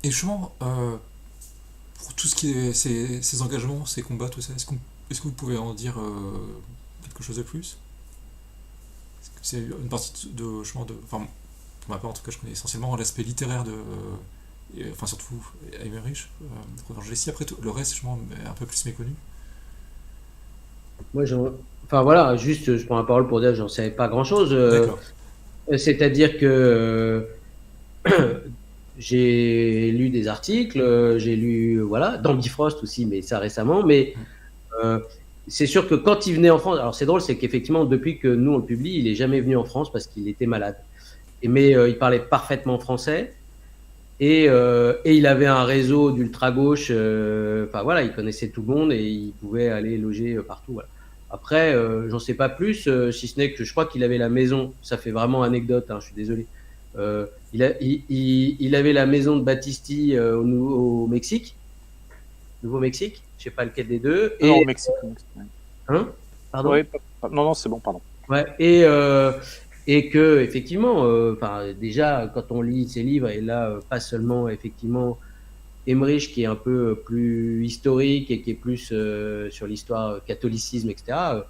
Et justement, pour tout ce qui est ces engagements, ces combats, tout ça, est-ce que vous pouvez en dire quelque chose de plus? Est-ce que c'est une partie enfin, pour ma part, en tout cas, je connais essentiellement l'aspect littéraire enfin surtout Emmerich, Evangelisti. Après tout, le reste, justement, est un peu plus méconnu. Moi, enfin voilà, juste, je prends la parole pour dire que j'en savais pas grand-chose. D'accord. C'est-à-dire que j'ai lu des articles, j'ai lu, voilà, dans Bifrost aussi, mais ça récemment. Mais c'est sûr que quand il venait en France, alors c'est drôle, c'est qu'effectivement, depuis que nous on le publie, il est jamais venu en France parce qu'il était malade. Mais il parlait parfaitement français. Et il avait un réseau d'ultra-gauche, enfin voilà, il connaissait tout le monde et il pouvait aller loger partout. Voilà. Après, j'en sais pas plus, si ce n'est que je crois qu'il avait la maison, ça fait vraiment anecdote, hein, je suis désolé. Il avait la maison de Battisti au Mexique, Nouveau-Mexique, je sais pas lequel des deux. Non, au Mexique. Hein? Pardon? Ouais, non, c'est bon, pardon. Ouais, et que effectivement, déjà quand on lit ses livres, et là pas seulement effectivement Emmerich qui est un peu plus historique et qui est plus sur l'histoire catholicisme, etc.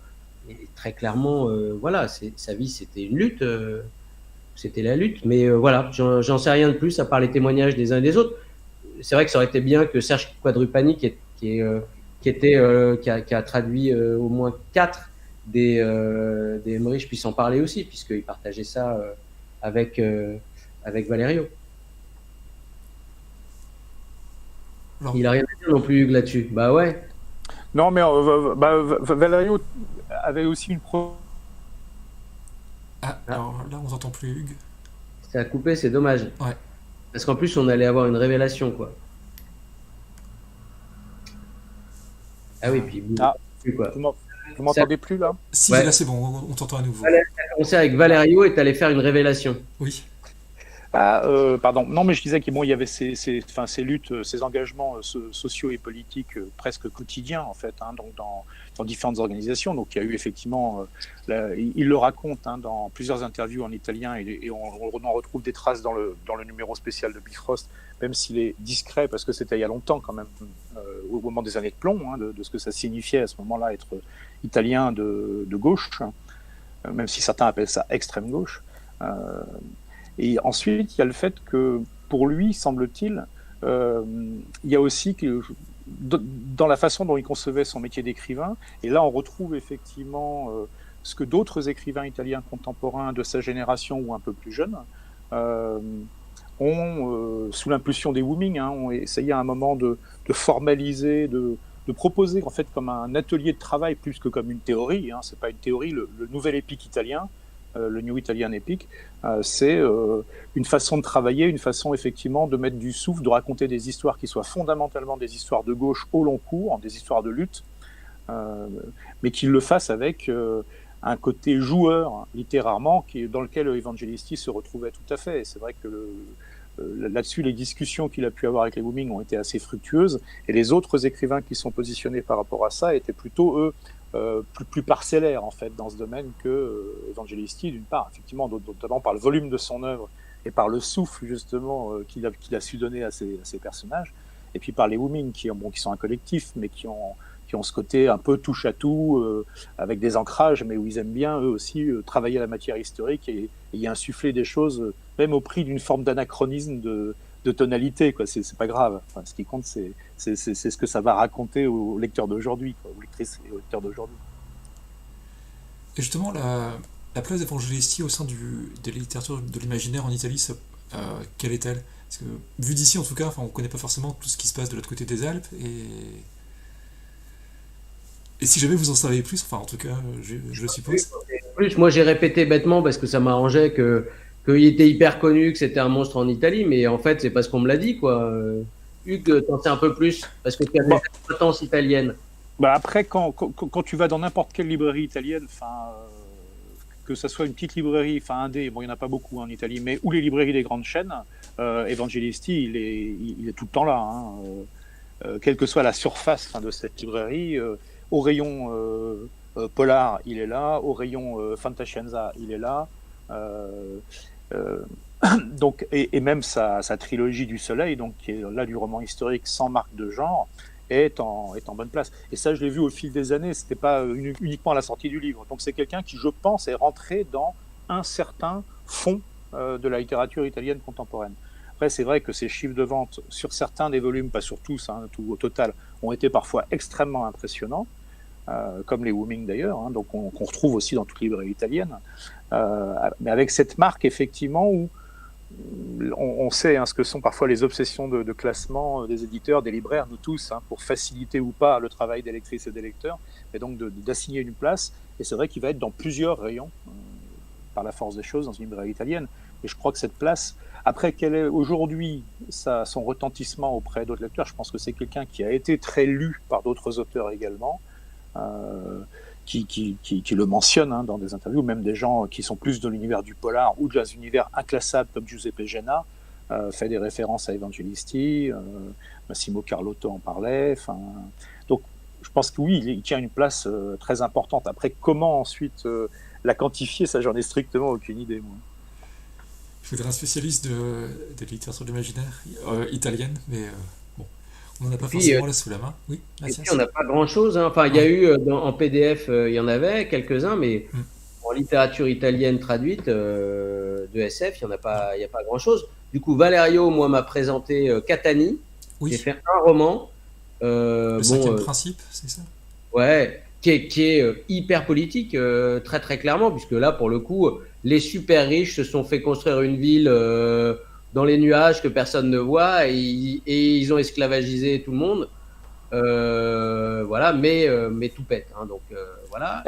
Et très clairement, voilà, sa vie c'était une lutte, c'était la lutte. Mais voilà, j'en sais rien de plus à part les témoignages des uns et des autres. C'est vrai que ça aurait été bien que Serge Quadrupani qui a traduit au moins 4 des Emmerich puissent en parler aussi, puisqu'il partageait ça avec Valerio. Alors, il n'a rien à dire non plus, Hugues, là-dessus. Bah ouais. Non, mais Valerio avait aussi une alors là, on s'entend plus, Hugues. Ça a coupé, c'est dommage. Ouais. Parce qu'en plus, on allait avoir une révélation, quoi. Ah oui, puis plus, quoi. Vous m'entendez plus, là? Si, ouais. Là, c'est bon, on t'entend à nouveau. Tu as commencé avec Valerio et tu allais faire une révélation. Oui. Pardon. Non, mais je disais qu'il y avait ces luttes, ces engagements sociaux et politiques presque quotidiens, en fait, hein, donc dans différentes organisations. Donc, il y a eu effectivement, il le raconte dans plusieurs interviews en italien, et on en retrouve des traces dans le numéro spécial de Bifrost, même s'il est discret, parce que c'était il y a longtemps quand même, au moment des années de plomb, hein, de ce que ça signifiait à ce moment-là être italien de gauche, hein, même si certains appellent ça extrême gauche. Et ensuite, il y a le fait que, pour lui, semble-t-il, il y a aussi que, dans la façon dont il concevait son métier d'écrivain, et là on retrouve effectivement ce que d'autres écrivains italiens contemporains de sa génération ou un peu plus jeunes ont, sous l'impulsion des Wuming, ont essayé à un moment de formaliser, de proposer en fait comme un atelier de travail plus que comme une théorie. C'est pas une théorie, le nouvel épique italien. le New Italian Epic, c'est une façon de travailler, une façon effectivement de mettre du souffle, de raconter des histoires qui soient fondamentalement des histoires de gauche au long cours, des histoires de lutte, mais qu'il le fasse avec un côté joueur, littérairement, dans lequel Evangelisti se retrouvait tout à fait. Et c'est vrai que là-dessus, les discussions qu'il a pu avoir avec les Booming ont été assez fructueuses, et les autres écrivains qui sont positionnés par rapport à ça étaient plutôt, eux, plus parcellaires, en fait, dans ce domaine que Evangelisti, d'une part, effectivement, notamment par le volume de son œuvre et par le souffle, justement, qu'il a su donner à ses personnages, et puis par les Booming, qui sont un collectif, mais qui ont ce côté un peu touche-à-tout, avec des ancrages, mais où ils aiment bien, eux aussi, travailler la matière historique et y insuffler des choses, même au prix d'une forme d'anachronisme de tonalité, quoi. C'est pas grave. Enfin, ce qui compte, c'est ce que ça va raconter aux lecteurs d'aujourd'hui, quoi, aux lectrices et aux lecteurs d'aujourd'hui. Et justement, la place d'Evangelisti au sein de la littérature de l'imaginaire en Italie, quelle est-elle? Parce que, vu d'ici, en tout cas, on ne connaît pas forcément tout ce qui se passe de l'autre côté des Alpes, et si jamais vous en savez plus, en tout cas, je suppose. Plus, moi j'ai répété bêtement parce que ça m'arrangeait qu'il était hyper connu, que c'était un monstre en Italie, mais en fait c'est parce qu'on me l'a dit, quoi. Hugues, t'en sais un peu plus parce que tu as des exploitances italiennes. Après, quand tu vas dans n'importe quelle librairie italienne, que ce soit une petite librairie, indé, bon, il n'y en a pas beaucoup en Italie, mais ou les librairies des grandes chaînes, Evangelisti, il est tout le temps là. Quelle que soit la surface de cette librairie, au rayon polar, il est là, au rayon fantascienza, il est là. Donc, et même sa trilogie du Soleil, donc, qui est là du roman historique sans marque de genre, est en bonne place. Et ça, je l'ai vu au fil des années, c'était pas uniquement à la sortie du livre. Donc c'est quelqu'un qui, je pense, est rentré dans un certain fond de la littérature italienne contemporaine. Après, c'est vrai que ces chiffres de vente sur certains des volumes, pas sur tous, tout au total, ont été parfois extrêmement impressionnants, comme les Booming d'ailleurs, donc qu'on retrouve aussi dans toutes les librairies italiennes. Mais avec cette marque, effectivement, où on sait ce que sont parfois les obsessions de classement des éditeurs, des libraires, nous tous, pour faciliter ou pas le travail des lectrices et des lecteurs, et donc d'assigner une place. Et c'est vrai qu'il va être dans plusieurs rayons, par la force des choses, dans une librairie italienne. Et je crois que cette place, après quel est aujourd'hui son retentissement auprès d'autres lecteurs, je pense que c'est quelqu'un qui a été très lu par d'autres auteurs également, qui le mentionnent dans des interviews, même des gens qui sont plus de l'univers du polar ou de l'univers inclassable comme Giuseppe Genna fait des références à Evangelisti, Massimo Carlotto en parlait. Donc je pense que oui, il tient une place très importante. Après, comment ensuite la quantifier, ça j'en ai strictement aucune idée, moi. Je suis un spécialiste de littérature de l'imaginaire italienne, mais bon, on n'en a pas forcément là sous la main. Oui, Mathias. Et puis on n'a pas grand-chose. Enfin, il y a eu en PDF, il y en avait quelques-uns, mais en littérature italienne traduite de SF, il n'y a pas grand-chose. Du coup, Valerio, moi, m'a présenté Catani. J'ai fait un roman. Le cinquième principe, c'est ça? Ouais, qui est hyper politique, très très clairement, puisque là, pour le coup, les super riches se sont fait construire une ville dans les nuages que personne ne voit, et ils ont esclavagisé tout le monde. Voilà, mais tout pète. Donc voilà.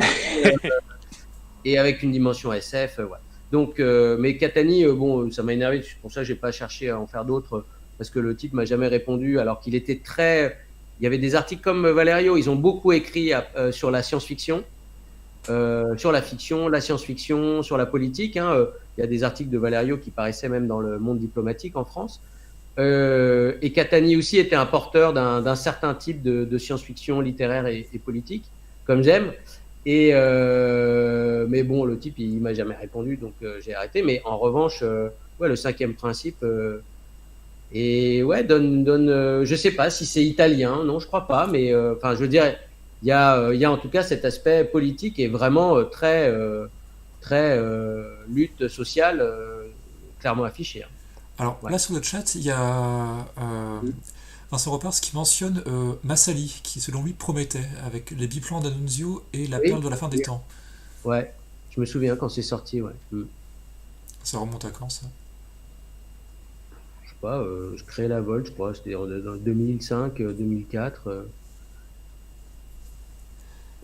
Et avec une dimension SF. Voilà. Donc, mais Catani, bon, ça m'a énervé. C'est pour ça que j'ai pas cherché à en faire d'autres, parce que le type m'a jamais répondu, alors qu'il était très. Il y avait des articles comme Valerio, ils ont beaucoup écrit sur la science-fiction, sur la fiction, la science-fiction, sur la politique. Il y a des articles de Valerio qui paraissaient même dans le Monde diplomatique en France. Et Catani aussi était un porteur d'un certain type de science-fiction littéraire et politique, comme j'aime. Mais bon, le type, il m'a jamais répondu, donc j'ai arrêté. Mais en revanche, le cinquième principe... Et ouais, donne je sais pas si c'est italien, non, je crois pas, mais je veux dire, il y a en tout cas cet aspect politique et vraiment très lutte sociale clairement affichée. Alors là sur le chat, il y a Vincent Repars qui mentionne Massali, qui selon lui promettait avec les biplans d'Annunzio et la perle de la fin des temps. Ouais, je me souviens quand c'est sorti, ouais. Ça remonte à quand ça? Je créais la Volt, je crois, c'était en 2005, 2004.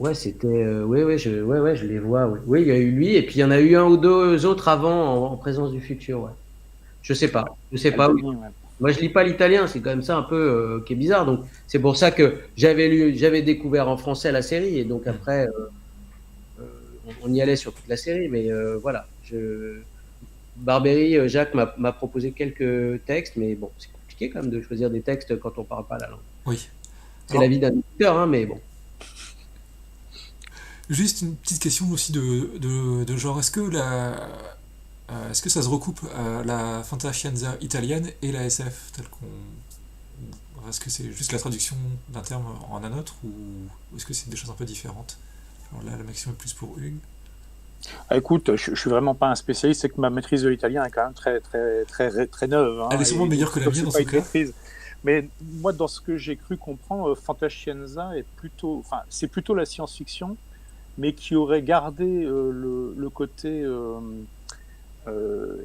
Ouais, c'était. Oui, je les vois. Oui. Oui, il y a eu lui, et puis il y en a eu un ou deux autres avant en présence du futur. Ouais. Je sais pas. Je sais pas. Oui. Albani, ouais. Moi, je lis pas l'italien. C'est quand même ça un peu qui est bizarre. Donc, c'est pour ça que j'avais découvert en français la série, et donc après, on y allait sur toute la série. Mais voilà. Barbery, Jacques m'a proposé quelques textes, mais bon, c'est compliqué quand même de choisir des textes quand on parle pas la langue. Oui. C'est la vie d'un éditeur, hein, mais bon. Juste une petite question aussi de genre, est-ce que ça se recoupe la fantascienza italienne et la SF telle qu'on... Est-ce que c'est juste la traduction d'un terme en un autre ou est-ce que c'est des choses un peu différentes? Alors là, la maximum est plus pour Hugues. Écoute, je suis vraiment pas un spécialiste, c'est que ma maîtrise de l'italien est quand même très neuve. Hein, Elle est sûrement meilleure que la mienne dans ce cas. Maîtrise. Mais moi, dans ce que j'ai cru comprendre, fantascienza c'est plutôt la science-fiction, mais qui aurait gardé le côté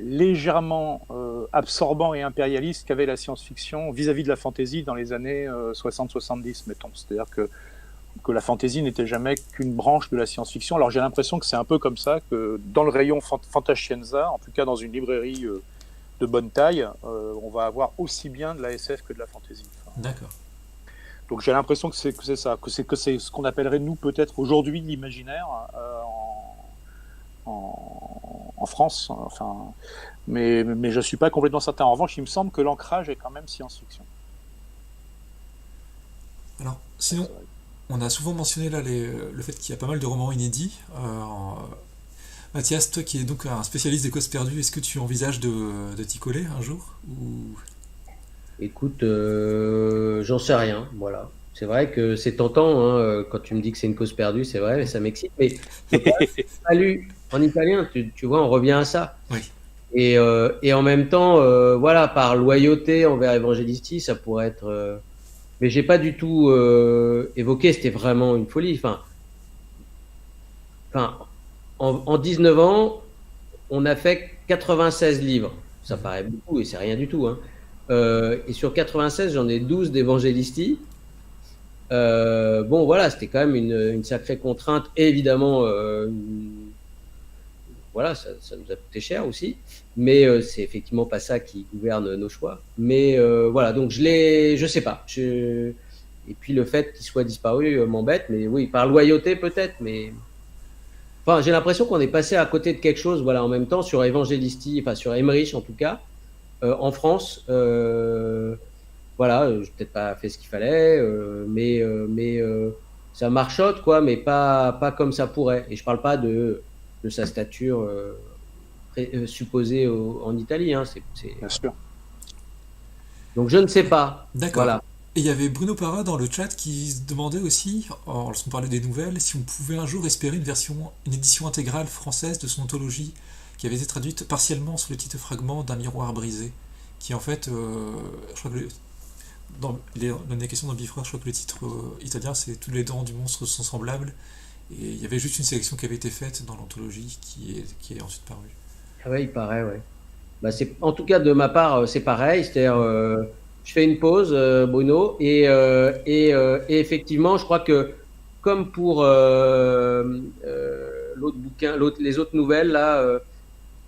légèrement absorbant et impérialiste qu'avait la science-fiction vis-à-vis de la fantasy dans les années 60-70, mettons. C'est-à-dire que la fantasy n'était jamais qu'une branche de la science-fiction. Alors j'ai l'impression que c'est un peu comme ça, que dans le rayon fantascienza, en tout cas dans une librairie de bonne taille, on va avoir aussi bien de la SF que de la fantasy. D'accord. Donc j'ai l'impression que c'est ça, que c'est ce qu'on appellerait nous peut-être aujourd'hui l'imaginaire en France. Enfin, mais je suis pas complètement certain. En revanche, il me semble que l'ancrage est quand même science-fiction. Alors, sinon, on a souvent mentionné là le fait qu'il y a pas mal de romans inédits. Mathias, toi qui es donc un spécialiste des causes perdues, est-ce que tu envisages de t'y coller un jour ou... Écoute, j'en sais rien, voilà. C'est vrai que c'est tentant, hein, quand tu me dis que c'est une cause perdue, c'est vrai, mais ça m'excite. Mais j'ai pas lu en italien, tu vois, on revient à ça. Oui. Et en même temps, voilà, par loyauté envers Evangelisti, ça pourrait être. Mais j'ai pas du tout évoqué, c'était vraiment une folie. En 19 ans, on a fait 96 livres. Ça paraît beaucoup et c'est rien du tout, hein. Et sur 96, j'en ai 12 d'Evangelisti. Bon, voilà, c'était quand même une sacrée contrainte. Et évidemment, voilà, ça nous a coûté cher aussi. Mais c'est effectivement pas ça qui gouverne nos choix. Mais voilà, donc je sais pas. Et puis le fait qu'il soit disparu m'embête. Mais oui, par loyauté peut-être. Mais enfin, j'ai l'impression qu'on est passé à côté de quelque chose. Voilà, en même temps sur Evangelisti, enfin sur Emmerich en tout cas. En France, voilà, j'ai peut-être pas fait ce qu'il fallait, mais ça marchote, quoi, mais pas comme ça pourrait. Et je parle pas de sa stature supposée en Italie. Hein, Bien sûr. Donc je ne sais pas. D'accord. Voilà. Et il y avait Bruno Parra dans le chat qui se demandait aussi, lorsqu'on parlait des nouvelles, si on pouvait un jour espérer une édition intégrale française de son anthologie qui avait été traduite partiellement sous le titre fragment d'un miroir brisé, qui en fait, je crois que dans les questions dans Bifröst, je crois que le titre italien c'est Toutes les dents du monstre sont semblables, et il y avait juste une sélection qui avait été faite dans l'anthologie qui est ensuite parue. Ah ouais, il paraît, ouais. Bah en tout cas, de ma part, c'est pareil, c'est-à-dire, je fais une pause, Bruno, et effectivement, je crois que comme pour l'autre bouquin, les autres nouvelles, là,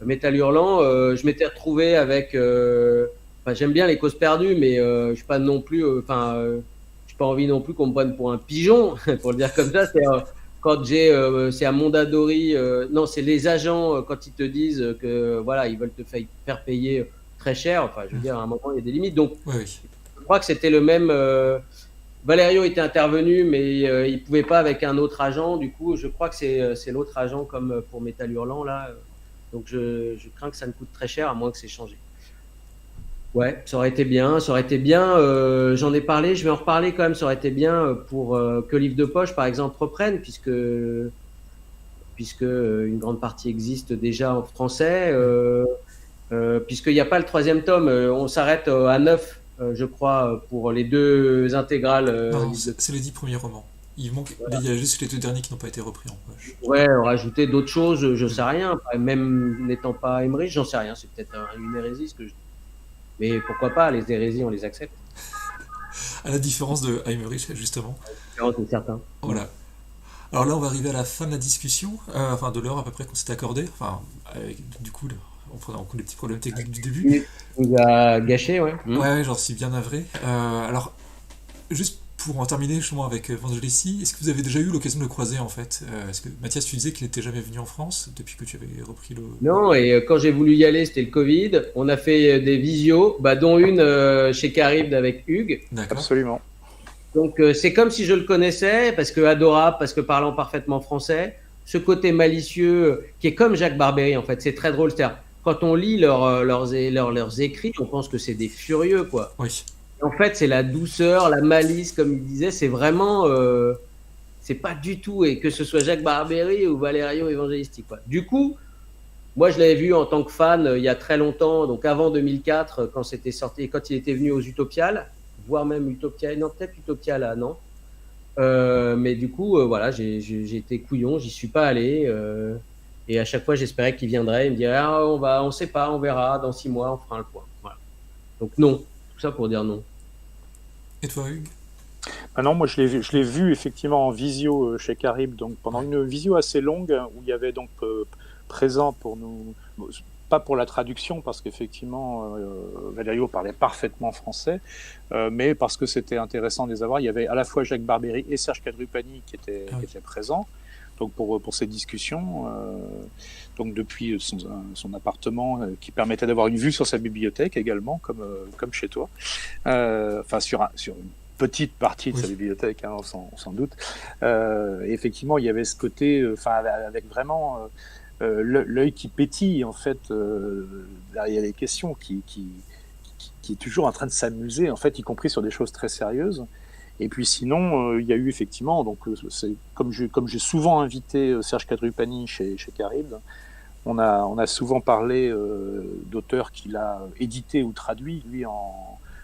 Métal Hurlant, je m'étais retrouvé avec. J'aime bien les causes perdues, mais je suis pas non plus. J'ai pas envie non plus qu'on me prenne pour un pigeon, pour le dire comme ça. C'est quand c'est à Mondadori. Non, c'est les agents quand ils te disent que voilà, ils veulent te faire payer très cher. Enfin, je veux dire, à un moment, il y a des limites. Donc, oui. Je crois que c'était le même. Valerio était intervenu, mais il pouvait pas avec un autre agent. Du coup, je crois que c'est l'autre agent comme pour Métal Hurlant là. Donc je crains que ça ne coûte très cher, à moins que c'est changé. Ouais, ça aurait été bien. J'en ai parlé, je vais en reparler quand même. Ça aurait été bien pour que Livre de Poche, par exemple, reprenne, puisque une grande partie existe déjà en français. Puisqu'il n'y a pas le troisième tome, on s'arrête à 9, je crois, pour les deux intégrales. Non, c'est les 10 premiers romans. Il y a juste les 2 derniers qui n'ont pas été repris en poche. Ouais, rajouter d'autres choses, je sais rien. Même n'étant pas Emmerich, j'en sais rien. C'est peut-être une hérésie ce que je dis. Mais pourquoi pas, les hérésies, on les accepte. À la différence de Emmerich, justement. C'est certain. Voilà. Alors là, on va arriver à la fin de la discussion, enfin de l'heure à peu près qu'on s'était accordé. Enfin, du coup, on prenait en compte les petits problèmes techniques du début. Il nous a gâché, ouais. Ouais, j'en suis bien navré. Alors, juste pour en terminer justement avec Vangelissi, est-ce que vous avez déjà eu l'occasion de le croiser en fait? Est-ce que Mathias, tu disais qu'il n'était jamais venu en France depuis que tu avais repris le... Non, et quand j'ai voulu y aller, c'était le Covid. On a fait des visios, dont une chez Carib avec Hugues. D'accord. Absolument. Donc c'est comme si je le connaissais, parce que adorable, parce que parlant parfaitement français. Ce côté malicieux, qui est comme Jacques Barbery en fait, c'est très drôle. C'est-à-dire, quand on lit leurs écrits, on pense que c'est des furieux, quoi. Oui. En fait, c'est la douceur, la malice, comme il disait, c'est vraiment... c'est pas du tout, et que ce soit Jacques Barbery ou Valerio Evangelisti, quoi. Du coup, moi, je l'avais vu en tant que fan il y a très longtemps, donc avant 2004, quand c'était sorti, quand il était venu aux Utopiales, voire même Utopia, non, peut-être Utopia là, non. Mais du coup, voilà, j'ai été couillon, j'y suis pas allé. Et à chaque fois, j'espérais qu'il viendrait. Il me dirait, ah, on sait pas, on verra, dans 6 mois, on fera le point. Voilà. Donc non, tout ça pour dire non. Et toi, Hugues? Ah non, moi je l'ai vu effectivement en visio chez Carib, donc pendant une visio assez longue où il y avait donc présent pour nous, pas pour la traduction parce qu'effectivement Valerio parlait parfaitement français, mais parce que c'était intéressant de les avoir. Il y avait à la fois Jacques Barbery et Serge Cadrupani qui étaient présents. Donc pour ces discussions, donc depuis son appartement qui permettait d'avoir une vue sur sa bibliothèque également, comme chez toi, enfin sur une petite partie de sa bibliothèque, hein, sans doute. Et effectivement, il y avait ce côté, avec vraiment l'œil qui pétille en fait derrière les questions, qui est toujours en train de s'amuser, en fait, y compris sur des choses très sérieuses. Et puis sinon, il y a eu effectivement, donc c'est comme j'ai souvent invité Serge Cadrupani chez Carib, on a souvent parlé d'auteurs qu'il a édités ou traduits, lui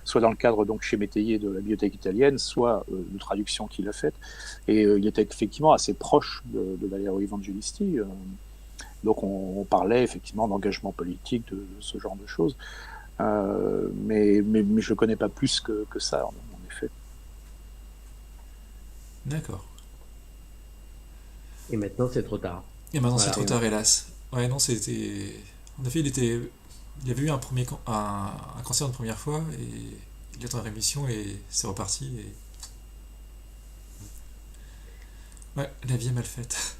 soit dans le cadre donc chez Métayer de la Bibliothèque italienne, soit de traduction qu'il a faite. Et il était effectivement assez proche de Valerio Evangelisti. Donc on parlait effectivement d'engagement politique, de ce genre de choses. Mais je ne connais pas plus que ça, en effet. D'accord. Et maintenant, c'est trop tard. Et maintenant, c'est trop tard, hélas. Ouais, non, c'était... En effet, il avait eu un cancer une première fois, et il est en rémission, et c'est reparti, et... Ouais, la vie est mal faite.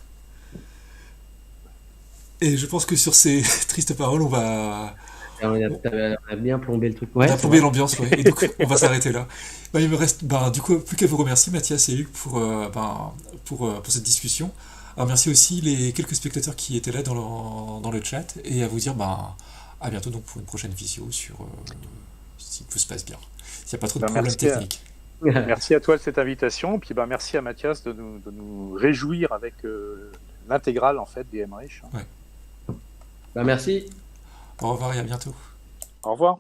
Et je pense que sur ces tristes paroles, on va bien plombé le truc. on a plombé l'ambiance, ouais. Et donc, on va s'arrêter là. Il me reste, du coup, plus qu'à vous remercier, Mathias et Hugues, pour cette discussion. Alors, merci aussi les quelques spectateurs qui étaient là dans le chat, et à vous dire, à bientôt donc pour une prochaine visio si tout se passe bien. S'il n'y a pas trop de problèmes techniques. Merci à toi de cette invitation, puis merci à Mathias de nous réjouir avec l'intégrale en fait des Emmerich. Merci. Au revoir et à bientôt. Au revoir.